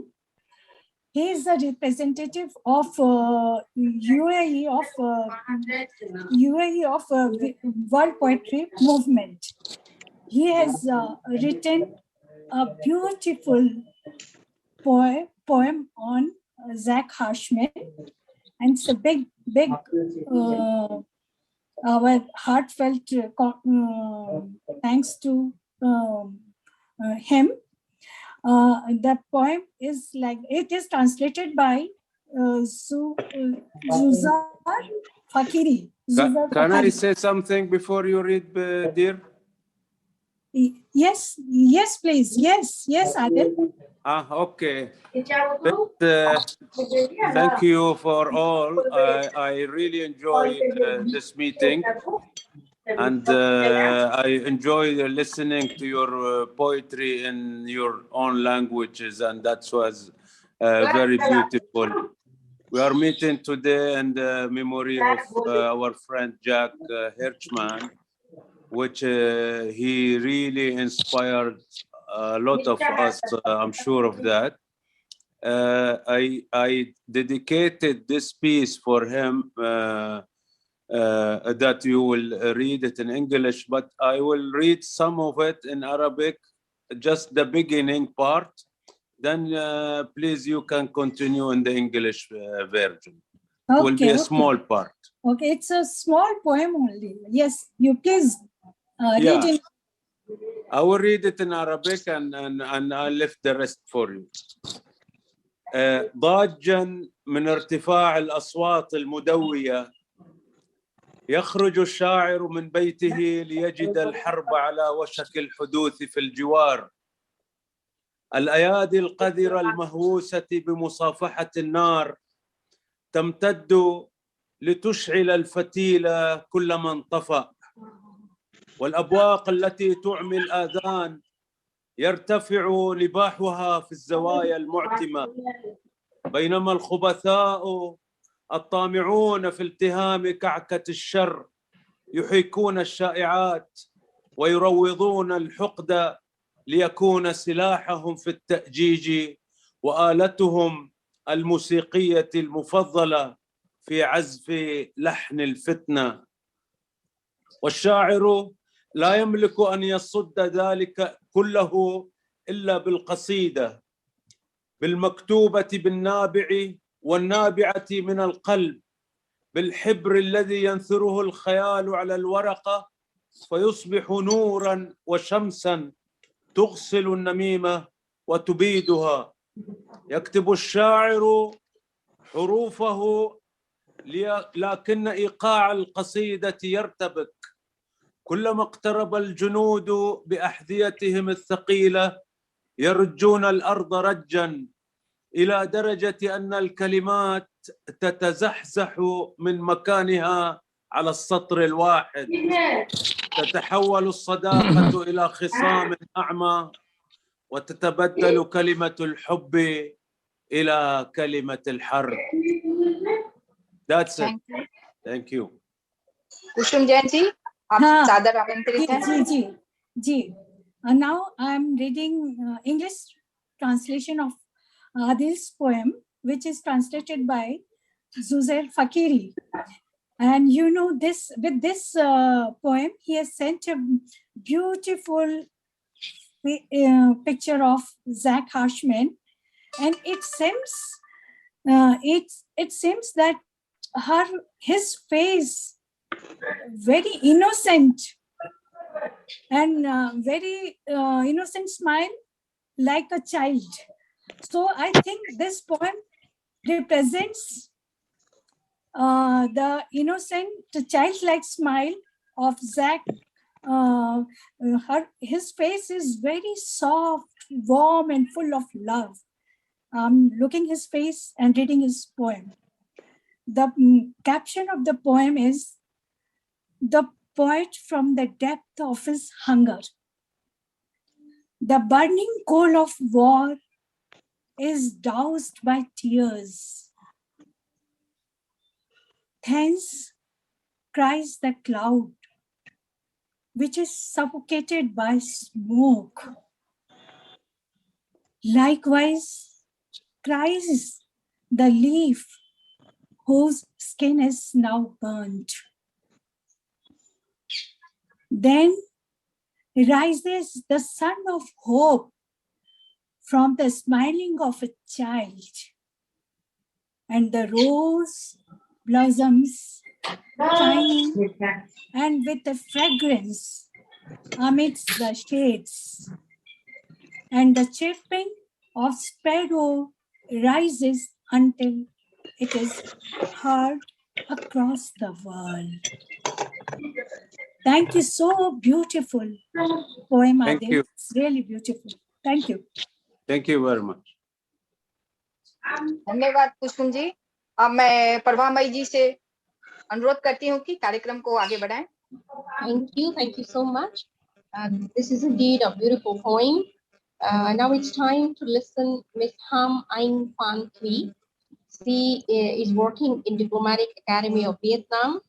Speaker 2: He is a representative of UAE of World Poetry Movement. He has written a beautiful poem on Zach Harshman, and it's a big our heartfelt thanks to him. The poem is like, it is translated by Zuzar Fakiri.
Speaker 15: Can I say something before you read, dear?
Speaker 2: Yes, please. Yes, Adil.
Speaker 15: Okay. But, thank you for all. I really enjoyed this meeting, and I enjoy listening to your poetry in your own languages, and that was very beautiful. We are meeting today in the memory of our friend Jack Hirschman, which he really inspired a lot of us, I'm sure of that. I dedicated this piece for him, that you will read it in English, but I will read some of it in Arabic, just the beginning part. Then please, you can continue in the English version. It will be a small part.
Speaker 2: Okay, it's a small poem only. Yes, you please read it.
Speaker 15: I will read it in Arabic and I'll lift the rest for you. ضاجا من ارتفاع الأصوات المدوية يخرج الشاعر من بيته ليجد الحرب على وشك الحدوث في الجوار. الأيادي القذرة المهووسة بمصافحة النار تمتد لتشعل الفتيل كلما انطفأ، والأبواق التي تعمي الآذان يرتفع نباحها في الزوايا المعتمة، بينما الخبثاء الطامعون في التهام كعكة الشر يحيكون الشائعات ويروضون الحقد ليكون سلاحهم في التأجيج وآلتهم الموسيقية المفضلة في عزف لحن الفتنة. والشاعر لا يملك أن يصد ذلك كله إلا بالقصيدة، بالمكتوبة بالنابع والنابعة من القلب، بالحبر الذي ينثره الخيال على الورقة فيصبح نورا وشمسا تغسل النميمة وتبيدها. يكتب الشاعر حروفه لكن إيقاع القصيدة يرتبك كلما اقترب الجنود بأحذيتهم الثقيلة، يرجون الأرض رجا إلى درجة أن الكلمات تتزحزح من مكانها على السطر الواحد، تتحول الصداقة إلى خصام أعمى، وتتبدل كلمة الحب إلى كلمة الحرب. That's it. Thank you.
Speaker 5: कुसुम जैन जी, आप सादर आमंत्रित हैं।
Speaker 2: जी. Now I'm reading English translation of Adil's poem, which is translated by Zuzair Fakiri. And you know, this with this poem, he has sent a beautiful picture of Zach Harshman, and it seems that his face very innocent, and very innocent smile like a child. So I think this poem represents the innocent, childlike smile of Zach. His face is very soft, warm, and full of love. Looking his face and reading his poem. The caption of the poem is "The poet from the depth of his hunger." The burning coal of war is doused by tears. Thence cries the cloud, which is suffocated by smoke. Likewise cries the leaf whose skin is now burnt. Then rises the sun of hope from the smiling of a child, and the rose blossoms shining and with a fragrance amidst the shades, and the chirping of sparrow rises until it is heard across the world. Thank you. So beautiful poem,
Speaker 15: Thank
Speaker 2: Adil.
Speaker 15: you.
Speaker 2: It's really beautiful. Thank you.
Speaker 15: Thank you very much.
Speaker 5: धन्यवाद कुसुम जी। अब मैं प्रभामयी जी से अनुरोध करती हूँ कि कार्यक्रम को आगे बढ़ाएं।
Speaker 1: Thank you so much. This is indeed a beautiful poem. Now it's time to listen Miss Ham Aing Phan Thuy. She is working in Diplomatic Academy of Vietnam,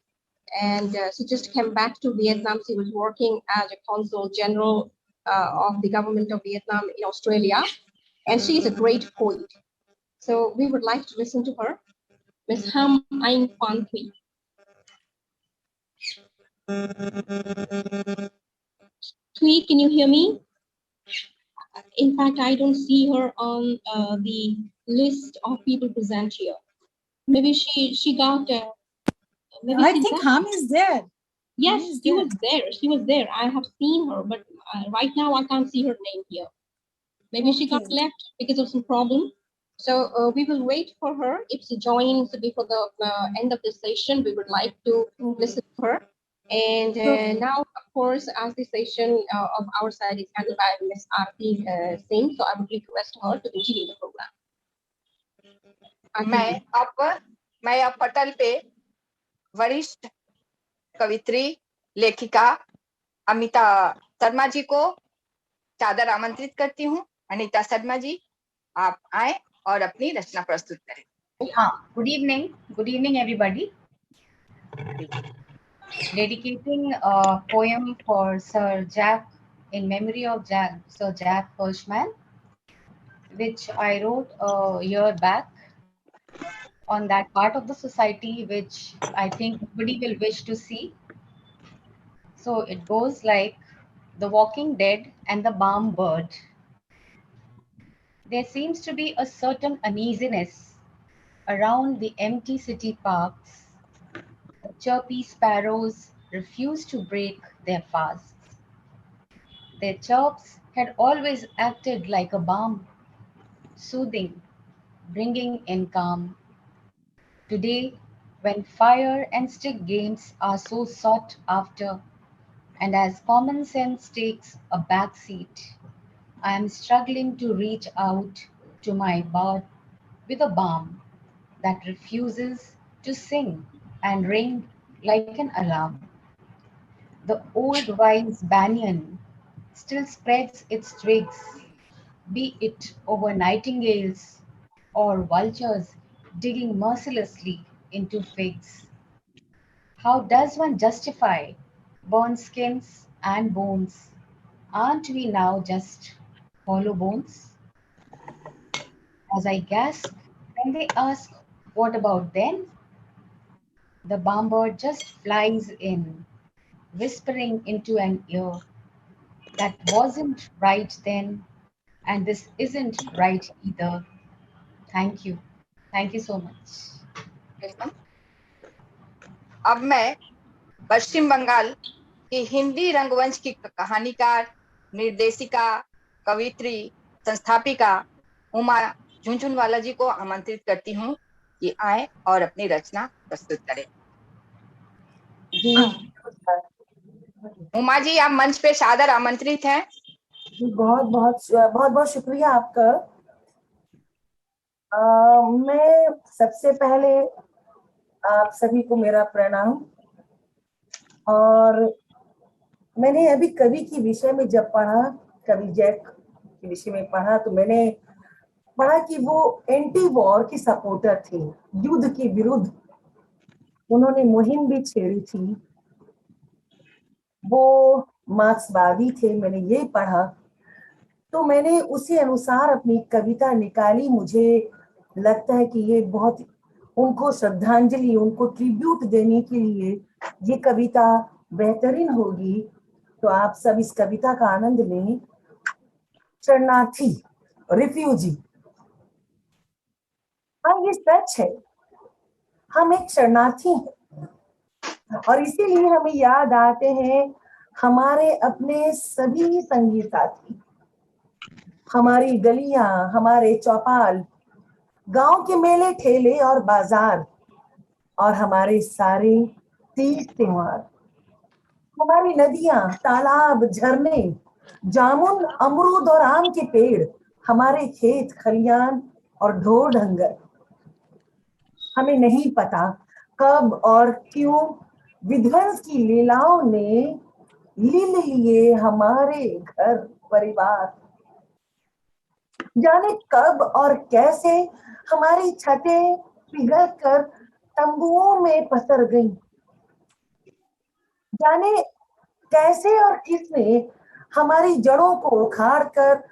Speaker 1: and she just came back to Vietnam. She was working as a consul general of the government of Vietnam in Australia, and she is a great poet. So we would like to listen to her, Miss Ham Aing Phan Thuy. Thuy, can you hear me? In fact, I don't see her on the list of people present here. Maybe she got. Maybe
Speaker 2: I
Speaker 1: she
Speaker 2: think
Speaker 1: left.
Speaker 2: Ham is there.
Speaker 1: Yes,
Speaker 2: is
Speaker 1: she
Speaker 2: there.
Speaker 1: was there. She was there. I have seen her, but right now I can't see her name here. Maybe she got
Speaker 2: Okay.
Speaker 1: left because of some problem. So we will wait for her. If she joins before the end of the session, we would like to listen to her. And now, of course, as the session of our side is handled by Ms. Aarti Singh, so I would request her to continue the program.
Speaker 5: मैं अब पटल पे वरिष्ठ कवित्री लेखिका अमिता शर्मा जी को चादर आमंत्रित करती हूँ। अनिता शर्मा जी, आप आए और अपनी रचना प्रस्तुत करें।
Speaker 16: हाँ, good evening everybody. Dedicating a poem for Sir Jack, in memory of Sir Jack Hirschman, which I wrote a year back on that part of the society which I think nobody will wish to see. So it goes like The Walking Dead and the Balm Bird. There seems to be a certain uneasiness around the empty city parks. The chirpy sparrows refuse to break their fasts. Their chirps had always acted like a balm, soothing, bringing in calm. Today, when fire and stick games are so sought after, and as common sense takes a back seat, I am struggling to reach out to my bird with a balm that refuses to sing and ring like an alarm. The old wise banyan still spreads its twigs, be it over nightingales or vultures digging mercilessly into figs. How does one justify burned skins and bones? Aren't we now just hollow bones? As I gasp when they ask, what about then? The bombard just flies in, whispering into an ear, that wasn't right then, and this isn't right either. Thank you. Thank you so much.
Speaker 5: अब मैं पश्चिम बंगाल कि हिंदी रंगमंच की कहानीकार, निर्देशिका, कवित्री, संस्थापिका उमा झुनझुनवाला जी को आमंत्रित करती हूँ कि आए और अपनी रचना प्रस्तुत करें।
Speaker 17: जी नमस्कार।
Speaker 5: उमा जी, आप मंच पे सादर आमंत्रित हैं।
Speaker 17: जी बहुत बहुत शुक्रिया आपका। मैं सबसे पहले आप सभी को मेरा प्रणाम। और मैंने अभी कवि के विषय में जब पढ़ा, कवि जैक के विषय में पढ़ा, तो मैंने पढ़ा कि वो एंटी वॉर की सपोर्टर थे, युद्ध के विरुद्ध उन्होंने मुहिम भी छेड़ी थी, वो मार्क्सवादी थे, मैंने ये पढ़ा। तो मैंने उसी अनुसार अपनी कविता निकाली। मुझे लगता है कि ये बहुत उनको श्रद्धांजलि, उनको ट्रिब्यूट देने के लिए ये कविता बेहतरीन होगी। तो आप सब इस कविता का आनंद लें। शरणार्थी, रिफ्यूजी। हाँ, ये सच है, हम एक शरणार्थी हैं और इसीलिए हमें याद आते हैं हमारे अपने सभी संगी साथी, हमारी गलियां, हमारे चौपाल, गांव के मेले ठेले और बाजार, और हमारे सारे तीज त्योहार, हमारी नदियां, तालाब, झरने, जामुन, अमरूद और आम के पेड़, हमारे खेत खलियान और ढोर ढंगर। हमें नहीं पता कब और क्यों विध्वंस की लीलाओं ने लील लिए हमारे घर परिवार। जाने कब और कैसे हमारी छतें पिघल कर तंबुओं में पसर गईं। जाने कैसे और किसने हमारी जड़ों को उखाड़ कर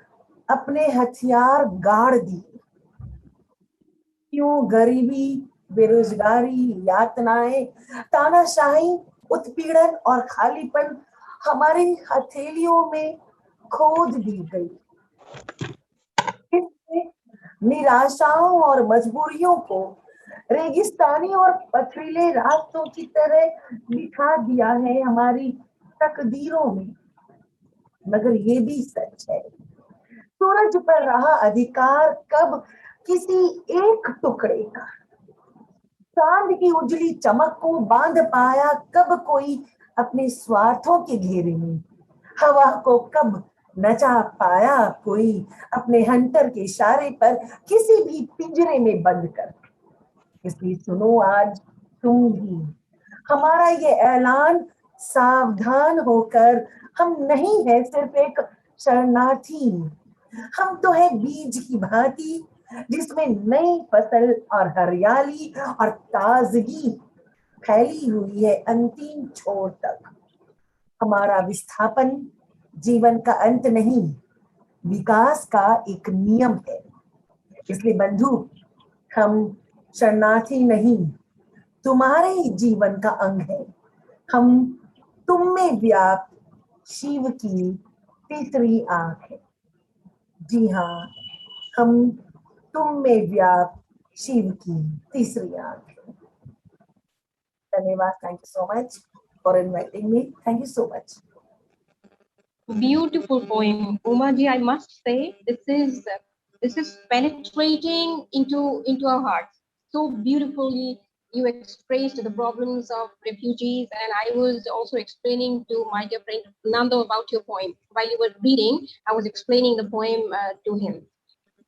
Speaker 17: अपने हथियार गाड़ दिए। क्यों गरीबी, बेरोजगारी, यातनाएं, तानाशाही, उत्पीड़न और खालीपन हमारी हथेलियों में खोद दी गई। निराशाओं और मजबूरियों को रेगिस्तानी और पथरीले रास्तों की तरह दिखा दिया है हमारी तकदीरों में। मगर ये भी सच है, सूरज पर रहा अधिकार कब किसी एक टुकड़े का, चांद की उजली चमक को बांध पाया कब कोई अपने स्वार्थों के घेरे में, हवा को कब नचा पाया कोई अपने हंटर के इशारे पर किसी भी पिंजरे में बंद कर। इसलिए सुनो आज तुम भी हमारा ये ऐलान, सावधान होकर, हम नहीं है सिर्फ एक शरणार्थी, हम तो है बीज की भांति जिसमें नई फसल और हरियाली और ताजगी फैली हुई है अंतिम छोर तक। हमारा विस्थापन जीवन का अंत नहीं, विकास का एक नियम है। इसलिए बंधु, हम शरणार्थी नहीं, तुम्हारे ही जीवन का अंग है। हम तुम में व्याप्त शिव की तीसरी आंख है। जी हाँ, हम तुम में व्याप्त शिव की तीसरी आंख है। धन्यवाद। Thank you so much for inviting me. Thank you so much.
Speaker 1: Beautiful poem, Uma ji. I must say this is penetrating into our hearts. So beautifully you expressed the problems of refugees, and I was also explaining to my dear friend Nando about your poem. While you were reading, I was explaining the poem to him.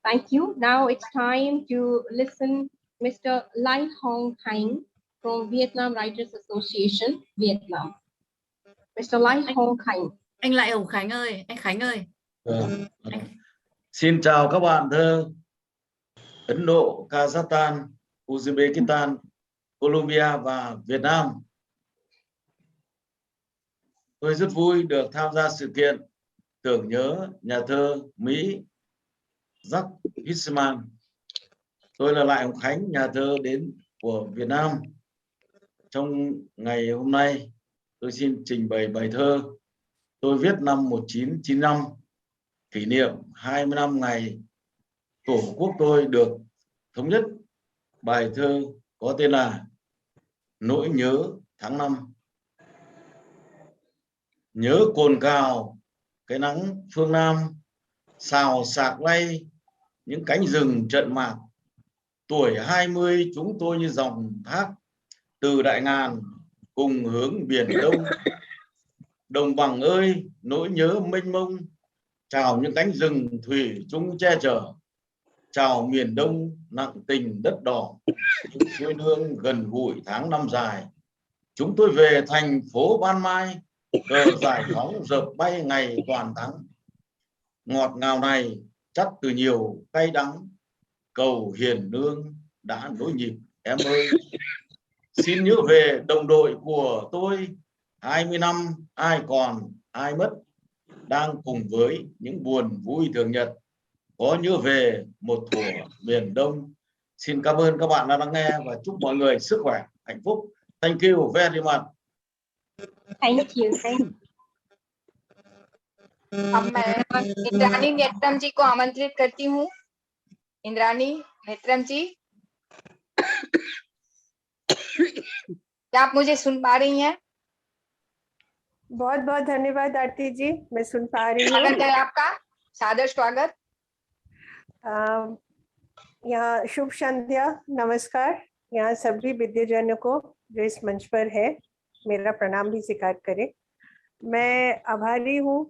Speaker 1: Thank you. Now it's time to listen Mr. Lai Hong Khanh from Vietnam Writers Association, Vietnam. Mr. Lai Hong Khanh.
Speaker 18: Anh Lại Hồng Khánh ơi, anh Khánh ơi.
Speaker 19: Xin chào các bạn thơ Ấn Độ, Kazakhstan, Uzbekistan, Colombia và Việt Nam. Tôi rất vui được tham gia sự kiện tưởng nhớ nhà thơ Mỹ Jack Hitzman. Tôi là Lại Hồng Khánh, nhà thơ đến của Việt Nam. Trong ngày hôm nay, tôi xin trình bày bài thơ tôi viết năm 1995, kỷ niệm 20 năm ngày Tổ quốc tôi được thống nhất. Bài thơ có tên là Nỗi nhớ tháng 5. nhớ cồn cào cái nắng phương Nam, xào xạc lay những cánh rừng trận mạc. Tuổi 20 chúng tôi như dòng thác từ Đại Ngàn cùng hướng Biển Đông. Đồng bằng ơi, nỗi nhớ mênh mông, chào những cánh rừng thủy chung che chở. Chào miền Đông nặng tình đất đỏ, những suối nương gần gũi tháng năm dài. Chúng tôi về thành phố ban mai, cờ giải phóng dợp bay ngày toàn thắng. Ngọt ngào này chắc từ nhiều cay đắng, cầu hiền nương đã nối nhịp em ơi. Xin nhớ về đồng đội của tôi, 20 năm ai còn ai mất, đang cùng với những buồn vui thường nhật, có nhớ về một thuở miền Đông. Xin cảm ơn các bạn đã lắng nghe và chúc mọi người sức khỏe, hạnh phúc. Thank you very much.
Speaker 1: Thank you.
Speaker 5: अब मैं इंद्राणी नेत्रम जी को आमंत्रित करती हूँ। इंद्राणी नेत्रम जी, क्या आप मुझे सुन पा रही हैं?
Speaker 20: बहुत बहुत धन्यवाद आरती जी, मैं सुन पा रही हूँ।
Speaker 5: स्वागत है आपका, सादर स्वागत।
Speaker 20: यहाँ शुभ संध्या, नमस्कार। यहाँ सभी विद्याजनों को जो इस मंच पर है, मेरा प्रणाम भी स्वीकार करें। मैं आभारी हूँ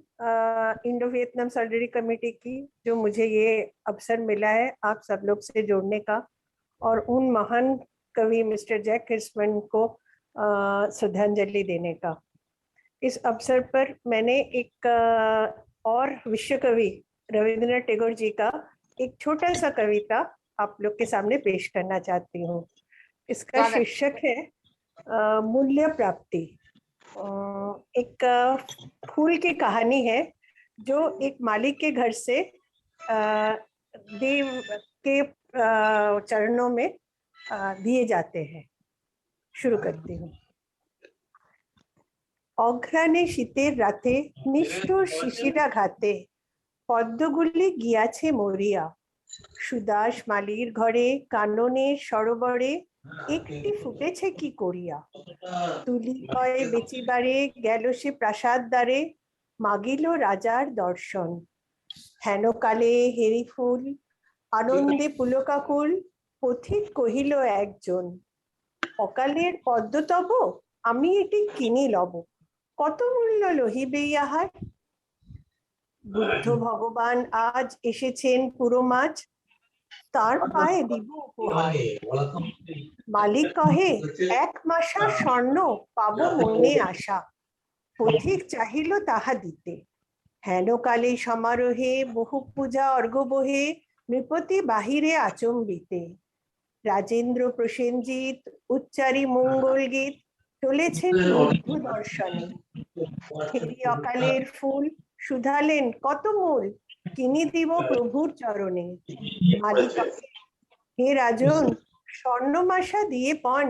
Speaker 20: इंडो वियतनाम सॉलिडरिटी कमेटी की, जो मुझे ये अवसर मिला है आप सब लोग से जोड़ने का और उन महान कवि मिस्टर जैक हिर्समैन को श्रद्धांजलि देने का। इस अवसर पर मैंने एक और विश्व कवि रविंद्रनाथ टैगोर जी का एक छोटा सा कविता आप लोग के सामने पेश करना चाहती हूँ। इसका शीर्षक है मूल्य प्राप्ति। एक फूल की कहानी है जो एक मालिक के घर से देव के चरणों में दिए जाते हैं। शुरू करती हूँ। অঘ্রাণে শীতের রাতে নিষ্ঠুর শিশিরাঘাতে পদ্মগুলি গিয়াছে মরিয়া, সুদাস মালির ঘরে কাননের সরোবরে একটি ফুটেছে কি করিয়া। তুলি কয়ে বেচিবারে গেল সে প্রাসাদ দ্বারে, মাগিল রাজার দর্শন। হেন কালে হেরি ফুল আনন্দে পুলকাকুল, পথিক কহিল একজন, অকালের পদ্ম তব আমি এটি কিনি লব, কত মূল্য লহিবে ইহার। বুদ্ধ ভগবান আজ এসেছেন পুরো মাছ, তার পায়ে দিব উপহার। মালিক কহে এক মাসা স্বর্ণ পাবো মনে আশা, পথিক চাহিল তাহা দিতে। হেন কালে সমারোহে বহু পূজা অর্ঘ বহে, নৃপতি বাহিরে আচম্বিতে। রাজেন্দ্র প্রসেনজিৎ উচ্চারি মঙ্গল গীত, চলেছেন প্রভু দর্শনে। ফেরি অকালের ফুল শুধালেন কত মূল, কিনি দিব প্রভুর চরণে। মালিক হে রাজন স্বর্ণমাসা দিয়ে পণ,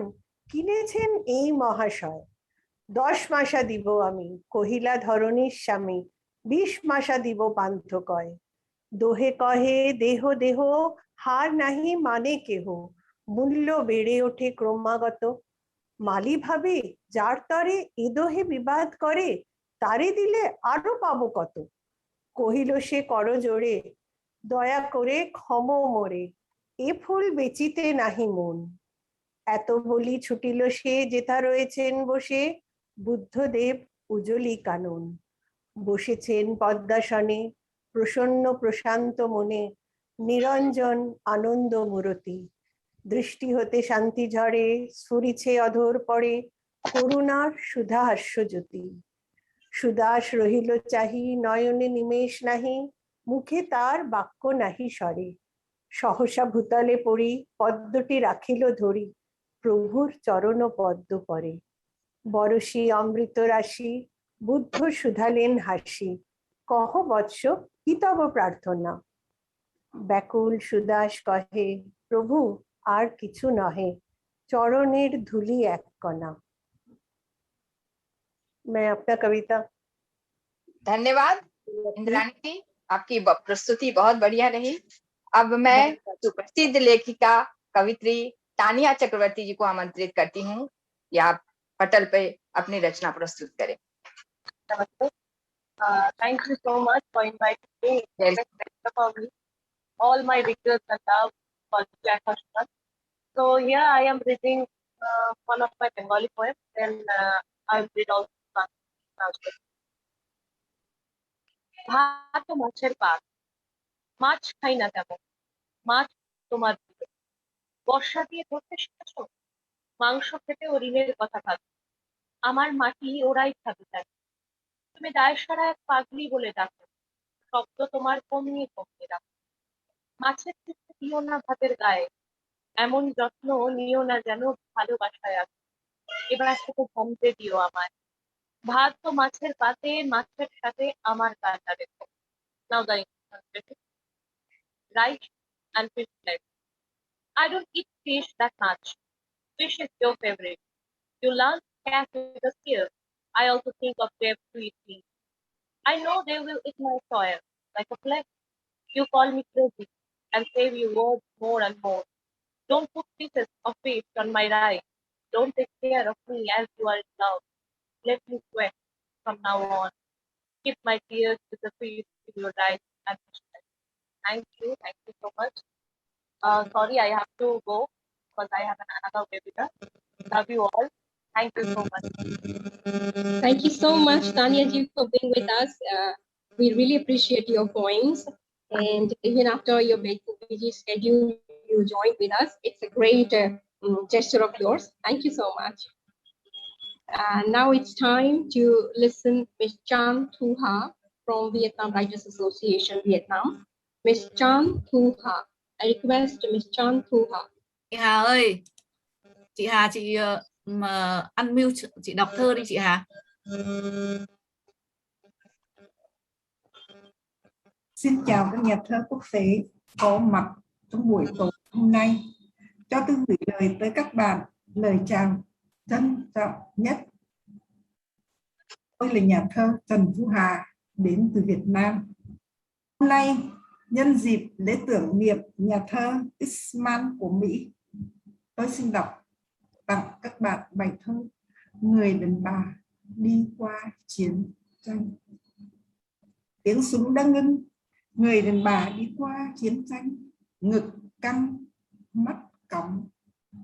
Speaker 20: কিনেছেন এই মহাশয়। 10 মাসা দিব আমি, কহিলা ধরণীর স্বামী, 20 মাসা দিব পান্থ কয়। দোহে কহে দেহ দেহ হার নাহি মানে কেহ, মূল্য বেড়ে ওঠে ক্রমাগত। মালি ভাবে যার তরে এ দোহে বিবাদ করে, তারে দিলে আরো পাবো কত। কহিল সে কর জোরে দয়া করে ক্ষম মোরে, এ ফুল বেচিতে নাহি মন। এত বলি ছুটিল সে যেথা রয়েছেন বসে, বুদ্ধদেব উজলি কানন। বসেছেন পদ্মাসনে প্রসন্ন প্রশান্ত মনে, নিরঞ্জন আনন্দ মূরতি। দৃষ্টি হতে শান্তি ঝরে স্ফুরিছে অধর পরে, করুণার সুধা হাস্যজ্যোতি। সুদাস রহিল চাহি নয়নে নিমেষ নাহি, মুখে তার বাক্য নাহি স্বরে। সহসা ভূতলে পড়ি পদ্মটি রাখিল ধরি, প্রভুর চরণ পদ্ম পরে। বরশি অমৃত রাশি বুদ্ধ শুধালেন হাসি, কহ বৎস কি তব প্রার্থনা। ব্যাকুল সুদাস কহে প্রভু আর কিছু নহে, চরণের ধুলি এক কণা। मैं अपना कविता।
Speaker 5: धन्यवाद इंद्राणी जी, आपकी प्रस्तुति बहुत बढ़िया रही। अब मैं सुप्रसिद्ध लेखिका कवित्री तानिया चक्रवर्ती जी को आमंत्रित करती हूँ, या पटल पे अपनी रचना प्रस्तुत करें।
Speaker 21: Namaste. Thank you so much for inviting me. For me, all my regards and love for Jack Ashman. So here I am reading one of my Bengali poems, and I'll read also translate. ভাত ও মাছের পাক, মাছ খাই না তেমন, মাছ তোমার দিকে। বর্ষা দিয়ে ধরতে শিখেছ, মাংস খেতে ও ঋণের কথা ভাবি। আমার মাটি ওরাই খাবে তাই। তুমি দায়সারা এক পাগলি বলে ডাকো, শব্দ তোমার কমিয়ে কমিয়ে রাখো। মাছের ক্ষেত্রে দিও না ভাতের গায়ে, এমন যত্ন নিও না যেন ভালোবাসায় আছে। এবার থেকে জমতে দিও আমায়, ভাত ও মাছের পাতে, মাছের সাথে আমার কাটা রেখো। Now the rice and fish flesh. I don't eat fish that much. Fish is your favorite. You love cat with a spear. I also think of them to eat me. I know they will eat my soil like a plague. You call me crazy and say your words more and more. Don't put pieces of fish on my rice. Don't take care of me as you are in love. Let me sweat from now on. Keep my tears with the fish in your rice and fish. Thank you so much. Sorry, I have to go because I have another webinar. Love you all. Thank you so much.
Speaker 1: Thank you so much, Tanya ji, for being with us. We really appreciate your poems. And even after your busy schedule, you joined with us. It's a great gesture of yours. Thank you so much. And now it's time to listen Ms. Chan Thu Ha from Vietnam Writers Association, Vietnam. Ms. Chan Thu Ha. I request Ms. Chan Thu Ha.
Speaker 18: Chị Hà ơi, chị Hà chị mà unmute, chị đọc thơ đi chị Hà.
Speaker 22: Xin chào các nhà thơ quốc tế có mặt trong buổi tối hôm nay. Cho tôi gửi lời tới các bạn lời chào trân trọng nhất. Tôi là nhà thơ Trần Thu Hà đến từ Việt Nam. Hôm nay nhân dịp lễ tưởng niệm nhà thơ Eastman của Mỹ, tôi xin đọc tặng các bạn bài thơ Người đàn bà đi qua chiến tranh. Tiếng súng đã ngưng, người đàn bà đi qua chiến tranh, ngực căng, mắt còng,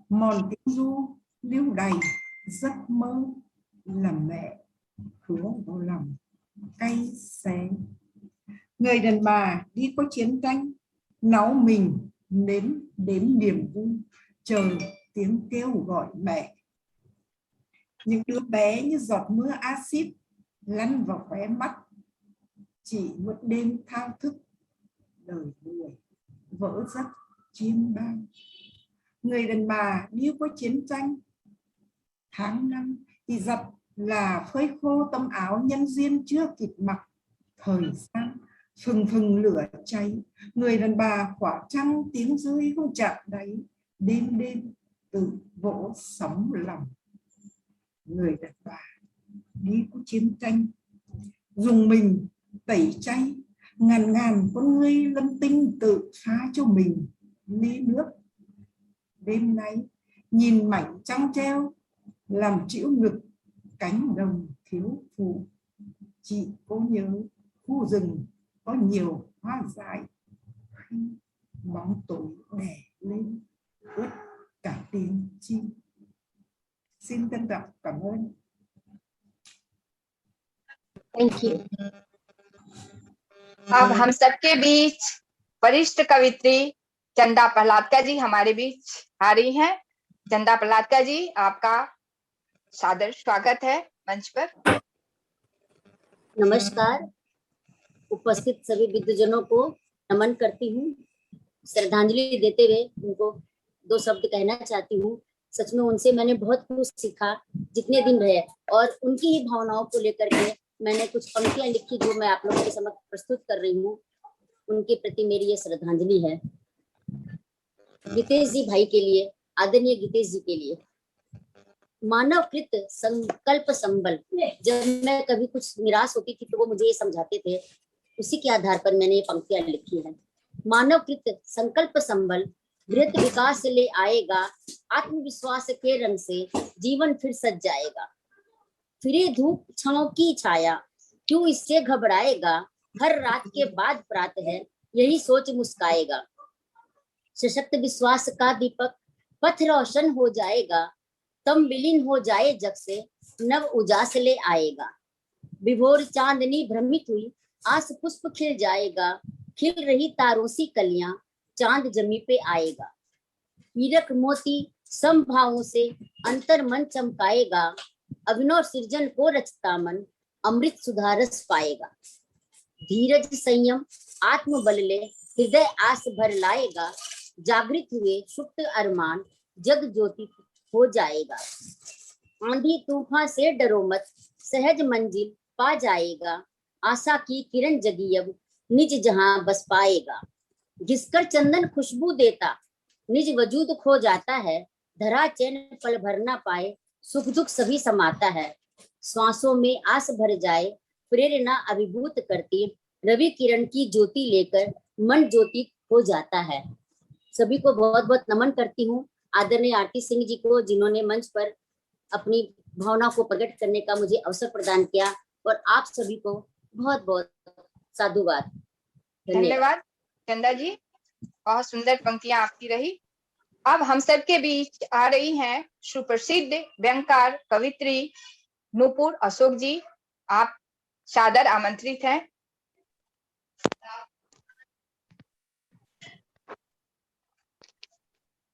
Speaker 22: mòn tiếng ru lưu đầy giấc mơ làm mẹ hứa vào lòng cay xé. Người đàn bà đi qua chiến tranh, náu mình đến niềm vui, chờ tiếng kêu gọi mẹ. Những đứa bé như giọt mưa axit lăn vào khóe mắt, chỉ một đêm thao thức đời người vỡ giấc chiêm bao. Người đàn bà đi qua chiến tranh, tháng năm thì giặt là phơi khô tấm áo nhân duyên chưa kịp mặc. Thời gian phừng phừng lửa cháy, người đàn bà khỏa trăng tiếng rơi không chạm đáy, đêm đêm tự vỗ sóng lòng. Người đàn bà đi qua chiến tranh, dùng mình tẩy chay, ngàn ngàn con ngươi lâm tinh tự phá cho mình ly nước. Đêm nay nhìn mảnh trăng treo, làm chịu ngực cánh đồng thiếu phụ. Chị có nhớ khu rừng có nhiều hoa dại, khi bóng tối đè lên ướt cả tiếng chim. Xin trân trọng cảm ơn.
Speaker 1: Thank you.
Speaker 5: अब हम सबके बीच वरिष्ठ कवित्री चंदा प्रहलादकर जी हमारे बीच आ रही हैं। चंदा प्रहलादकर जी, आपका सादर स्वागत है मंच पर।
Speaker 23: नमस्कार, उपस्थित सभी विद्वजनों को नमन करती हूँ। श्रद्धांजलि देते हुए उनको दो शब्द कहना चाहती हूँ। सच में उनसे मैंने बहुत कुछ सीखा जितने दिन रहे, और उनकी ही भावनाओं को लेकर के मैंने कुछ पंक्तियां लिखी जो मैं आप लोगों के समक्ष प्रस्तुत कर रही हूँ। उनके प्रति मेरी ये श्रद्धांजलि है। गीतेश जी भाई के लिए, आदरणीय गीतेश जी के लिए। मानवकृत संकल्प संबल, जब मैं कभी कुछ निराश होती थी तो वो मुझे ये समझाते थे, उसी के आधार पर मैंने ये पंक्तियां लिखी है। मानवकृत संकल्प संबल वृत्त विकास ले आएगा, आत्मविश्वास के रंग से जीवन फिर सज जाएगा। फिरे धूप क्षणों की छाया, क्यों इससे घबराएगा, हर रात के बाद प्रातः है, यही सोच मुस्काएगा। सशक्त विश्वास का दीपक पथ रोशन हो जाएगा, तम विलीन हो जाए जग से, नव उजास ले आएगा। विभोर चांदनी भ्रमित हुई, आस पुष्प खिल जाएगा, खिल रही तारों सी कलियां, चांद जमी पे आएगा। हीरक मोती समभावों से अंतर मन चमकाएगा, अभिनव सृजन को रचता मन, अमृत सुधारस पाएगा। धीरज संयम आत्मबल ले, हृदय आस भर लाएगा, जागृत हुए सुप्त अरमान, जग ज्योति हो जाएगा। आंधी तूफान से डरो मत, सहज मंजिल पा जाएगा, आशा की किरण जगी अब, निज जहां बस पाएगा। घिसकर चंदन खुशबू देता, निज वजूद खो जाता है, धरा चैन पल भर ना पाए, सुख दुख सभी समाता है। श्वासों में आस भर जाए, प्रेरणा अभिभूत करती, रवि किरण की ज्योति लेकर मन ज्योति हो जाता है। सभी को बहुत बहुत नमन करती हूँ। आदरणीय आरती सिंह जी को, जिन्होंने मंच पर अपनी भावना को प्रकट करने का मुझे अवसर प्रदान किया, और आप सभी को बहुत बहुत साधुवाद।
Speaker 5: धन्यवाद चंदा जी, बहुत सुंदर पंक्तियां आपकी रही। अब हम सबके बीच आ रही हैं सुप्रसिद्ध व्यंगकार कवित्री नूपुर अशोक जी, आप सादर आमंत्रित हैं।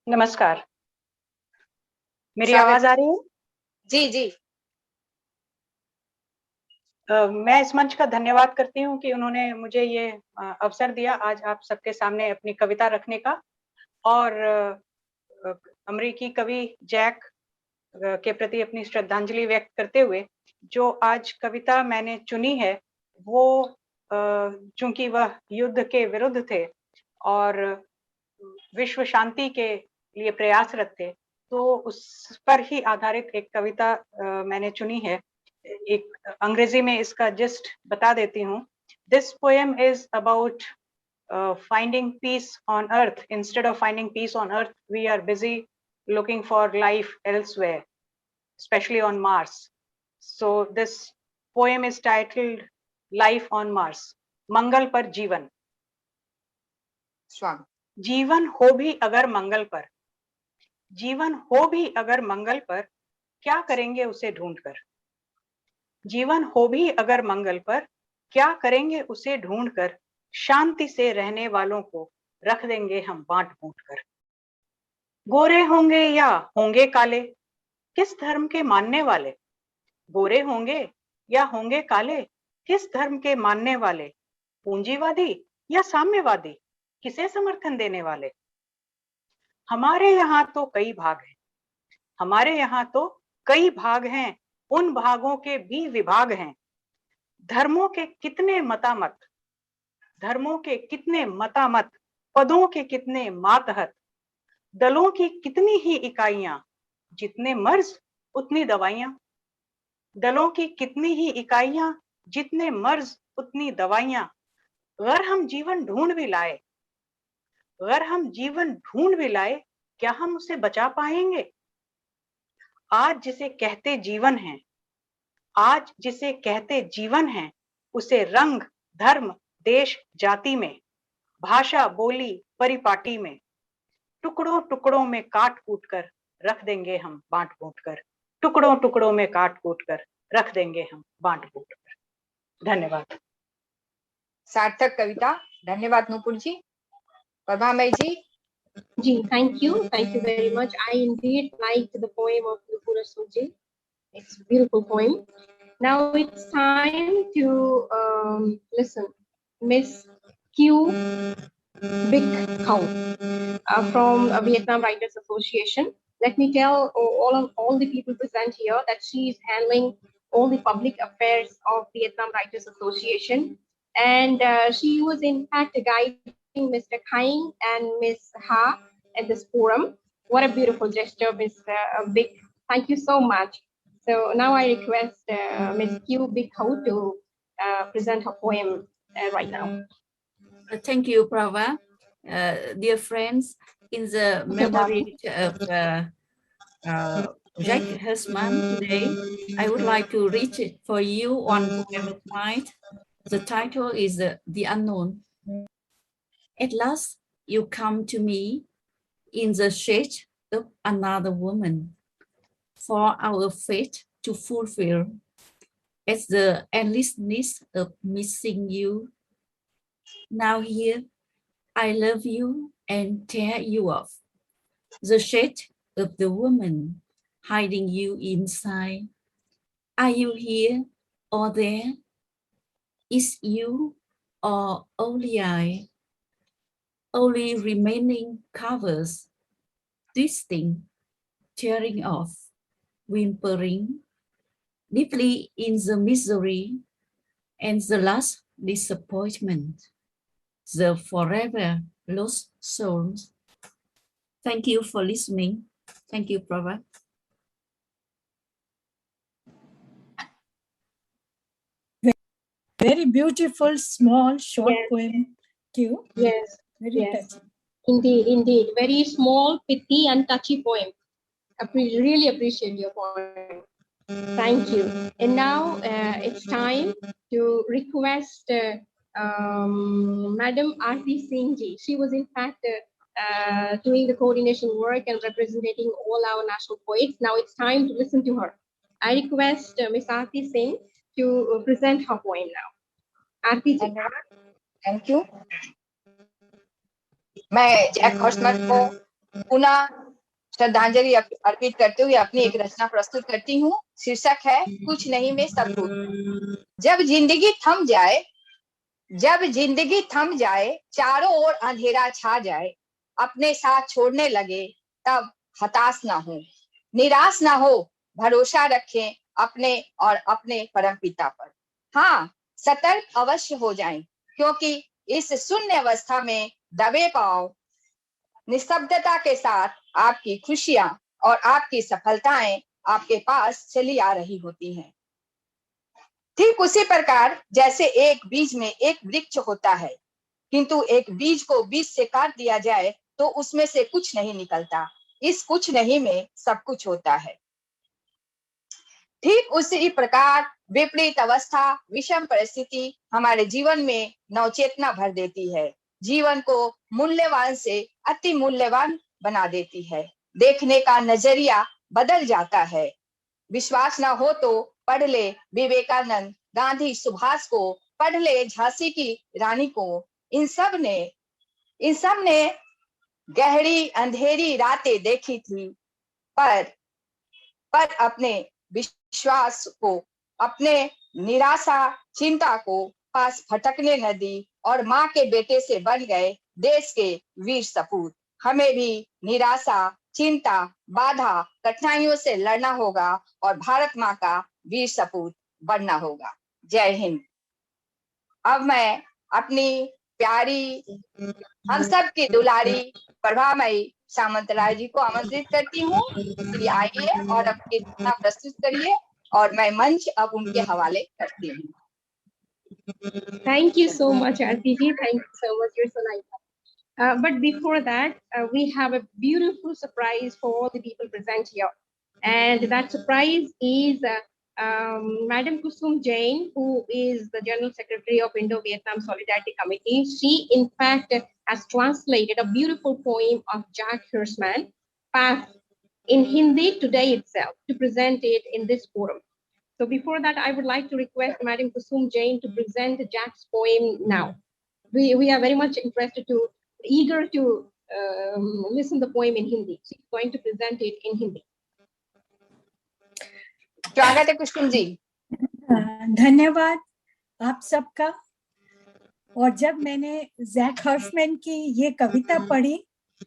Speaker 3: नमस्कार, मेरी आवाज आ रही है?
Speaker 5: जी जी।
Speaker 3: मैं इस मंच का धन्यवाद करती हूँ कि उन्होंने मुझे ये अवसर दिया आज आप सबके सामने अपनी कविता रखने का। और अमेरिकी कवि जैक के प्रति अपनी श्रद्धांजलि व्यक्त करते हुए जो आज कविता मैंने चुनी है, वो चूंकि वह युद्ध के विरुद्ध थे और विश्व शांति के लिए प्रयासरत थे, तो उस पर ही आधारित एक कविता मैंने चुनी है। एक अंग्रेजी में इसका जिस्ट बता देती हूँ। This poem is about finding peace on earth. Instead of finding peace on earth, we are busy looking for life elsewhere, especially on Mars. So this poem is titled Life on Mars. मंगल पर जीवन। जीवन हो भी अगर मंगल पर, जीवन हो भी अगर मंगल पर, क्या करेंगे उसे ढूंढकर। जीवन हो भी अगर मंगल पर, क्या करेंगे उसे ढूंढकर, शांति से रहने वालों को रख देंगे हम बांट बूट कर। गोरे होंगे या होंगे काले, किस धर्म के मानने वाले। गोरे होंगे या होंगे काले, किस धर्म के मानने वाले। पूंजीवादी या साम्यवादी, किसे समर्थन देने वाले। हमारे यहाँ तो कई भाग हैं, हमारे यहाँ तो कई भाग हैं, उन भागों के भी विभाग हैं। धर्मों के कितने मतामत, धर्मों के कितने मतामत, पदों के कितने मातहत। दलों की कितनी ही इकाइयां, जितने मर्ज उतनी दवाइयां। दलों की कितनी ही इकाइयां, जितने मर्ज उतनी दवाइयां। अगर हम जीवन ढूंढ भी लाए, अगर हम जीवन ढूंढ भी लाए, क्या हम उसे बचा पाएंगे। आज जिसे कहते जीवन है, आज जिसे कहते जीवन है, उसे रंग धर्म देश जाति में, भाषा बोली परिपाटी में, टुकड़ों टुकड़ों में काट कूट कर रख देंगे हम बांट बूट कर। टुकड़ों टुकड़ों में काट कूट कर रख देंगे हम बांट बूट कर। धन्यवाद।
Speaker 5: सार्थक कविता। धन्यवाद नूपुर जी। प्रभामय जी।
Speaker 1: जी, thank you very much. I indeed liked the poem of Nupur Ashok ji. It's a beautiful poem. Now it's time to listen. Miss Q Big Khao from Vietnam Writers Association. Let me tell all the people present here that she is handling all the public affairs of Vietnam Writers Association, and she was in fact guiding Mr. Kaing and Miss Ha at this forum. What a beautiful gesture, Miss Big. Thank you so much. So now I request Miss Q Big Khao to present her poem right now.
Speaker 18: Thank you, Prava. Dear friends, in the memory of Jack Hirschman, today I would like to read it for you one poem tonight. The title is The Unknown. At last, you come to me in the shade of another woman, for our fate to fulfill, as the endlessness of missing you. Now here, I love you and tear you off. The shade of the woman hiding you inside. Are you here or there? Is you or only I? Only remaining covers, twisting, tearing off, whimpering, deeply in the misery and the last disappointment, the forever lost souls. Thank you for listening. Thank you, Prabhat.
Speaker 2: Very beautiful, small, short
Speaker 1: Yes.
Speaker 2: poem. Thank you.
Speaker 1: Yes,
Speaker 2: Very
Speaker 1: yes.
Speaker 2: touching.
Speaker 1: Indeed, indeed. Very small, pithy, and touchy poem. Really appreciate your poem. Thank you. And now it's time to request Madam Aarti Singh ji. She was in fact doing the coordination work and representing all our national poets. Now it's time to listen to her. I request Ms. Aarti Singh to present her poem now. Aarti ji.
Speaker 5: Thank you. मैं Jack horseman को पुनः श्रद्धांजलि अर्पित करते हुए अपनी एक रचना प्रस्तुत करती हूँ। शीर्षक है कुछ नहीं में सब कुछ। जब जिंदगी थम जाए, चारों ओर अंधेरा छा जाए, अपने साथ छोड़ने लगे, तब हताश ना हो, निराश ना हो, भरोसा रखें अपने और अपने परमपिता पर। हाँ, सतर्क अवश्य हो जाएं, क्योंकि इस शून्य अवस्था में दबे पांव निस्तब्धता के साथ आपकी खुशियां और आपकी सफलताएं आपके पास चली आ रही होती हैं। ठीक उसी प्रकार जैसे एक बीज में एक वृक्ष होता है, किंतु एक बीज को बीज से काट दिया जाए तो उसमें से कुछ नहीं निकलता। इस कुछ नहीं में सब कुछ होता है। ठीक उसी प्रकार विपरीत अवस्था, विषम परिस्थिति हमारे जीवन में नवचेतना भर देती है, जीवन को मूल्यवान से अति मूल्यवान बना देती है। देखने का नजरिया बदल जाता है। विश्वास ना हो तो पढ़ ले विवेकानंद, गांधी, सुभाष को, पढ़ ले झांसी की रानी को। इन सब ने गहरी अंधेरी रातें देखी थी, पर अपने विश्वास को, अपने निराशा चिंता को पास भटकने न दी और माँ के बेटे से बन गए देश के वीर सपूत। हमें भी निराशा, चिंता, बाधा, कठिनाइयों से लड़ना होगा और भारत माँ का वीर सपूत बनना होगा। जय हिंद। अब मैं अपनी प्यारी, हम सब की दुलारी प्रभामयी सामंतराय जी को आमंत्रित करती हूँ कि आइए और अपनी रचना प्रस्तुत करिए, और मैं मंच अब उनके हवाले करती हूँ।
Speaker 1: Thank you so much, Aarti ji. Thank you so much. You're so nice. But before that, we have a beautiful surprise for all the people present here. And that surprise is Madam Kusum Jain, who is the General Secretary of Indo-Vietnam Solidarity Committee. She, in fact, has translated a beautiful poem of Jack Hirschman, Path, in Hindi today itself, to present it in this forum. So before that, I would like to request Madam Kusum Jain to present Jack's poem now. We are very much eager to listen the poem in Hindi. She's going to present it in Hindi.
Speaker 5: स्वागत है कुसुम जी।
Speaker 2: धन्यवाद आप सबका। और जब मैंने Jack हर्शमैन की ये कविता पढ़ी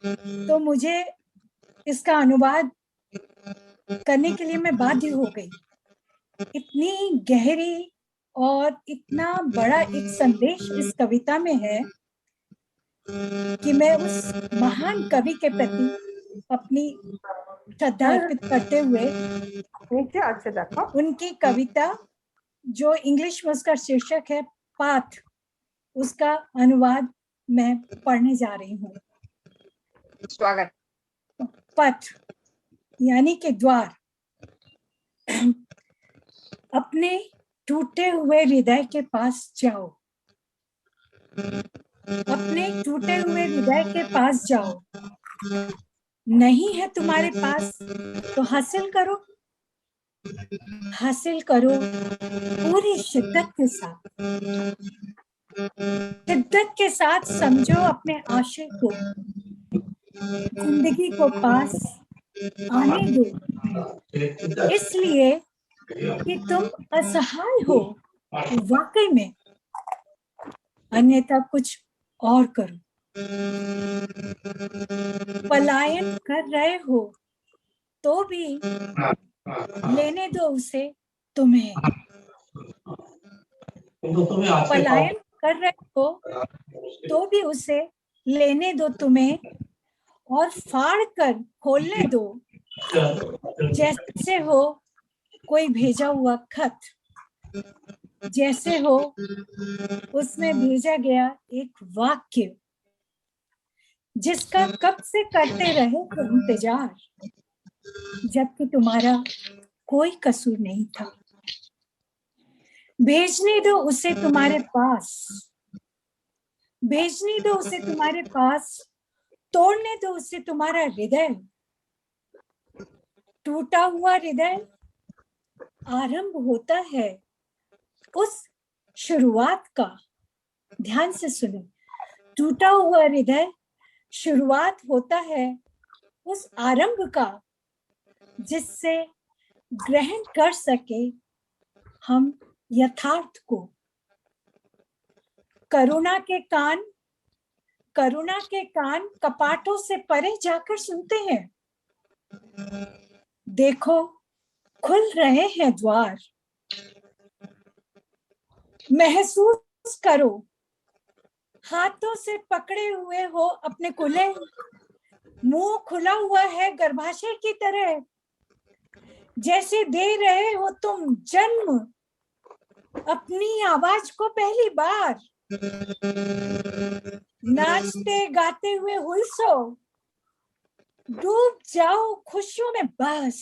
Speaker 2: तो मुझे इसका अनुवाद करने के लिए मैं बाध्य हो गई। इतनी गहरी और इतना बड़ा एक संदेश इस कविता में है कि मैं उस महान कवि के प्रति अपनी श्रद्धा अर्पित करते हुए उनकी कविता, जो इंग्लिश में उसका शीर्षक है पाथ, उसका अनुवाद मैं पढ़ने जा रही हूँ।
Speaker 5: स्वागत।
Speaker 2: पथ यानी कि द्वार, अपने टूटे हुए हृदय के पास जाओ, अपने टूटे हुए हृदय के पास जाओ। नहीं है तुम्हारे पास तो हासिल करो, हासिल करो पूरी शिद्दत के साथ, शिद्दत के साथ समझो अपने आशय को, जिंदगी को पास आने दो, इसलिए कि तुम असहाय हो वाकई में, अन्यथा कुछ और करो। पलायन कर रहे हो तो भी लेने दो उसे तुम्हें, पलायन कर रहे हो तो भी उसे लेने दो तुम्हें, और फाड़ कर खोलने दो, जैसे हो कोई भेजा हुआ खत, जैसे हो उसमें भेजा गया एक वाक्य जिसका कब से करते रहे थे इंतजार, जबकि तुम्हारा कोई कसूर नहीं था। भेजने दो उसे तुम्हारे पास, भेजने दो उसे तुम्हारे पास, तोड़ने दो उसे तुम्हारा हृदय। टूटा हुआ हृदय आरंभ होता है उस शुरुआत का, ध्यान से सुनो, टूटा हुआ हृदय शुरुआत होता है उस आरंभ का जिससे ग्रहण कर सके हम यथार्थ को। करुणा के कान कपाटों से परे जाकर सुनते हैं। देखो खुल रहे हैं द्वार, महसूस करो हाथों से पकड़े हुए हो अपने कुले, मुंह खुला हुआ है गर्भाशय की तरह, जैसे दे रहे हो तुम जन्म अपनी आवाज को पहली बार। नाचते गाते हुए हुलसो, डूब जाओ खुशियों में बस,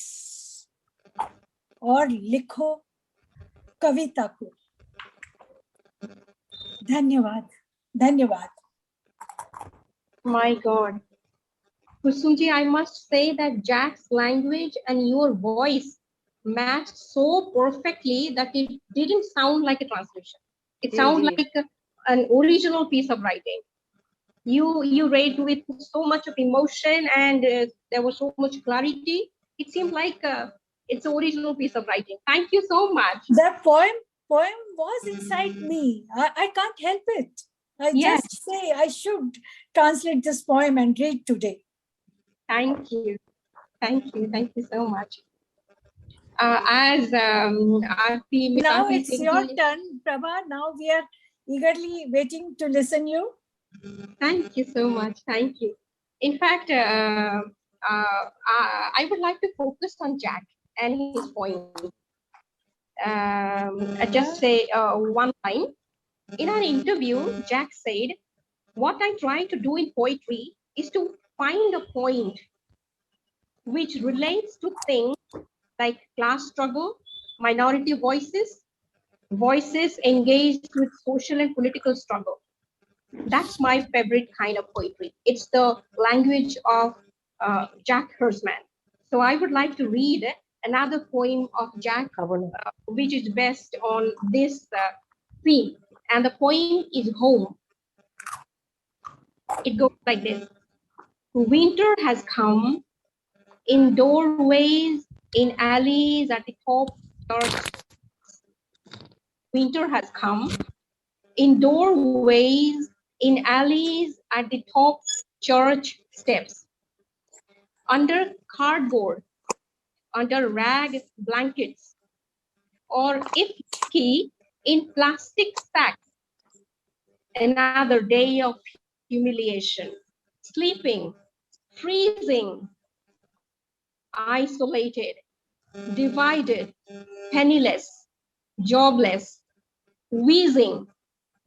Speaker 2: और लिखो कविता को। धन्यवाद, धन्यवाद।
Speaker 1: My God. Kusumji, I must say that Jack's language and your voice matched so perfectly that it didn't sound like a translation. It sounded like an original piece of writing. You read with so much of emotion and there was so much clarity. It seemed like it's an original piece of writing. Thank you so much.
Speaker 2: The poem was inside me. I can't help it. I just say I should translate this poem and read today.
Speaker 1: Thank you. Thank you. Thank you so much. As Aarti,
Speaker 2: Now it's your turn, Prabha. Now we are eagerly waiting to listen you.
Speaker 1: Thank you so much. Thank you. In fact, I would like to focus on Jack and his poem. I just say one line. In an interview, Jack said, "What I try to do in poetry is to find a point which relates to things like class struggle, minority voices, voices engaged with social and political struggle. That's my favorite kind of poetry. It's the language of Jack Hersman. So I would like to read another poem of Jack, which is based on this theme. And the poem is Home. It goes like this. Winter has come in doorways, in alleys, at the top church. Winter has come in doorways, in alleys, at the top church steps. Under cardboard, under rag blankets, or if ski, in plastic sacks. Another day of humiliation, sleeping, freezing, isolated, divided, penniless, jobless, wheezing,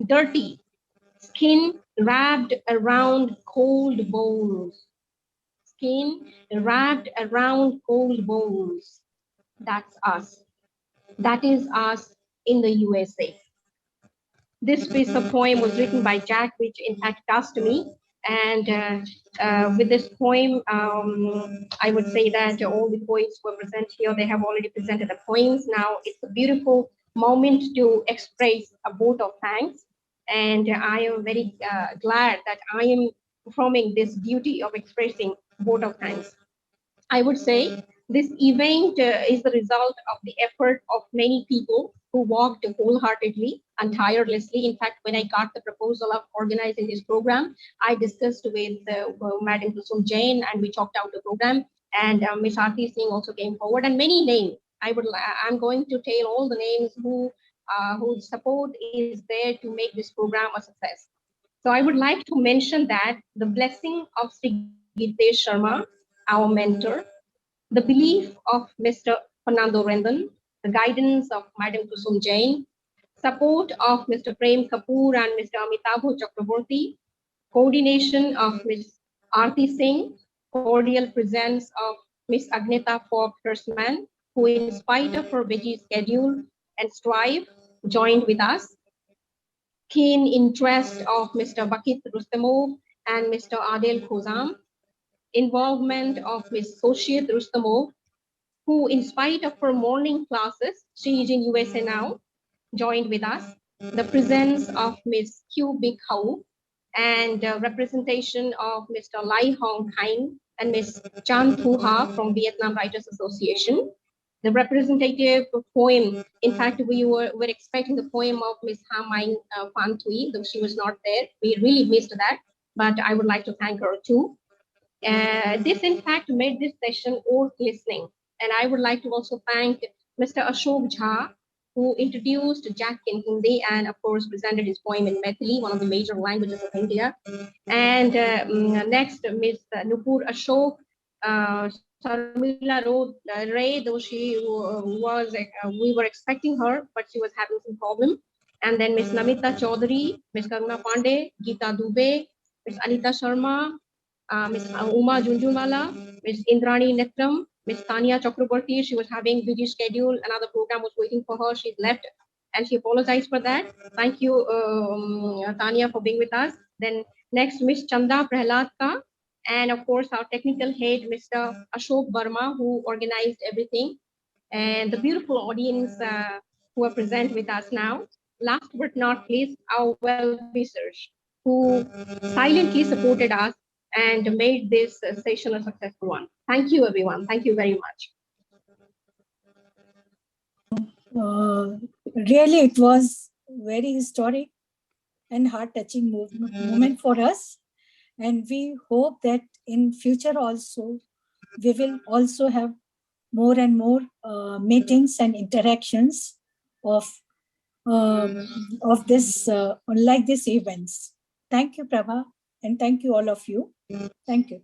Speaker 1: dirty, skin wrapped around cold bones. Skin wrapped around cold bones. That's us. That is us in the USA. This piece of poem was written by Jack, which in fact touched me. And with this poem, I would say that all the poets who are present here, they have already presented the poems. Now it's a beautiful moment to express a vote of thanks. And I am very glad that I am performing this duty of expressing vote of thanks. I would say this event is the result of the effort of many people who worked wholeheartedly and tirelessly. In fact, when I got the proposal of organizing this program, I discussed with Madam Kusum Jain, and we chalked out the program. And Ms. Aarti Singh also came forward, and many names. I'm going to tell all the names whose support is there to make this program a success. So I would like to mention that the blessing of Sri Gitesh Sharma, our mentor, the belief of Mr. Fernando Rendon, the guidance of Madam Kusum Jain, support of Mr. Prem Kapoor and Mr. Amitabh Chakraborty, coordination of Ms. Aarti Singh, cordial presence of Ms. Agneta Fogg-Hersman, who in spite of her busy schedule and strive, joined with us, keen interest of Mr. Bakit Rustamov and Mr. Adel Khuzam, involvement of Ms. Soshiyat Rustamov, who in spite of her morning classes, she is in USA now, joined with us, the presence of Ms. Q Big Hau, and representation of Mr. Lai Hong Hein and Ms. Chan Thu Ha from Vietnam Writers Association. The representative poem, in fact, we were expecting the poem of Ms. Ha Mein Phan Thuy, though she was not there. We really missed that, but I would like to thank her too. This, in fact, made this session worth listening. And I would like to also thank Mr. Ashok Jha, who introduced Jack in Hindi and, of course, presented his poem in Maithili, one of the major languages of India. And next, Ms. Nupur Ashok, Sharmila Ray, though she was, we were expecting her, but she was having some problem. And then Ms. Namita Chaudhary, Ms. Karuna Pandey, Geeta Dubey, Ms. Anita Sharma, Ms. Uma Junjunwala, Ms. Indrani Netram, Ms. Tanya Chakraborty. She was having busy schedule. Another program was waiting for her. She's left and she apologized for that. Thank you, Tanya, for being with us. Then next, Ms. Chanda Prahlatka. And of course, our technical head, Mr. Ashok Verma, who organized everything. And the beautiful audience who are present with us now. Last but not least, our well-wishers who silently supported us and made this session a successful one. Thank you, everyone. Thank you very much.
Speaker 2: Really, it was very historic and heart-touching moment for us. And we hope that in future also, we will also have more and more meetings and interactions of this, like these events. Thank you, Prabha, and thank you all of you. Thank you.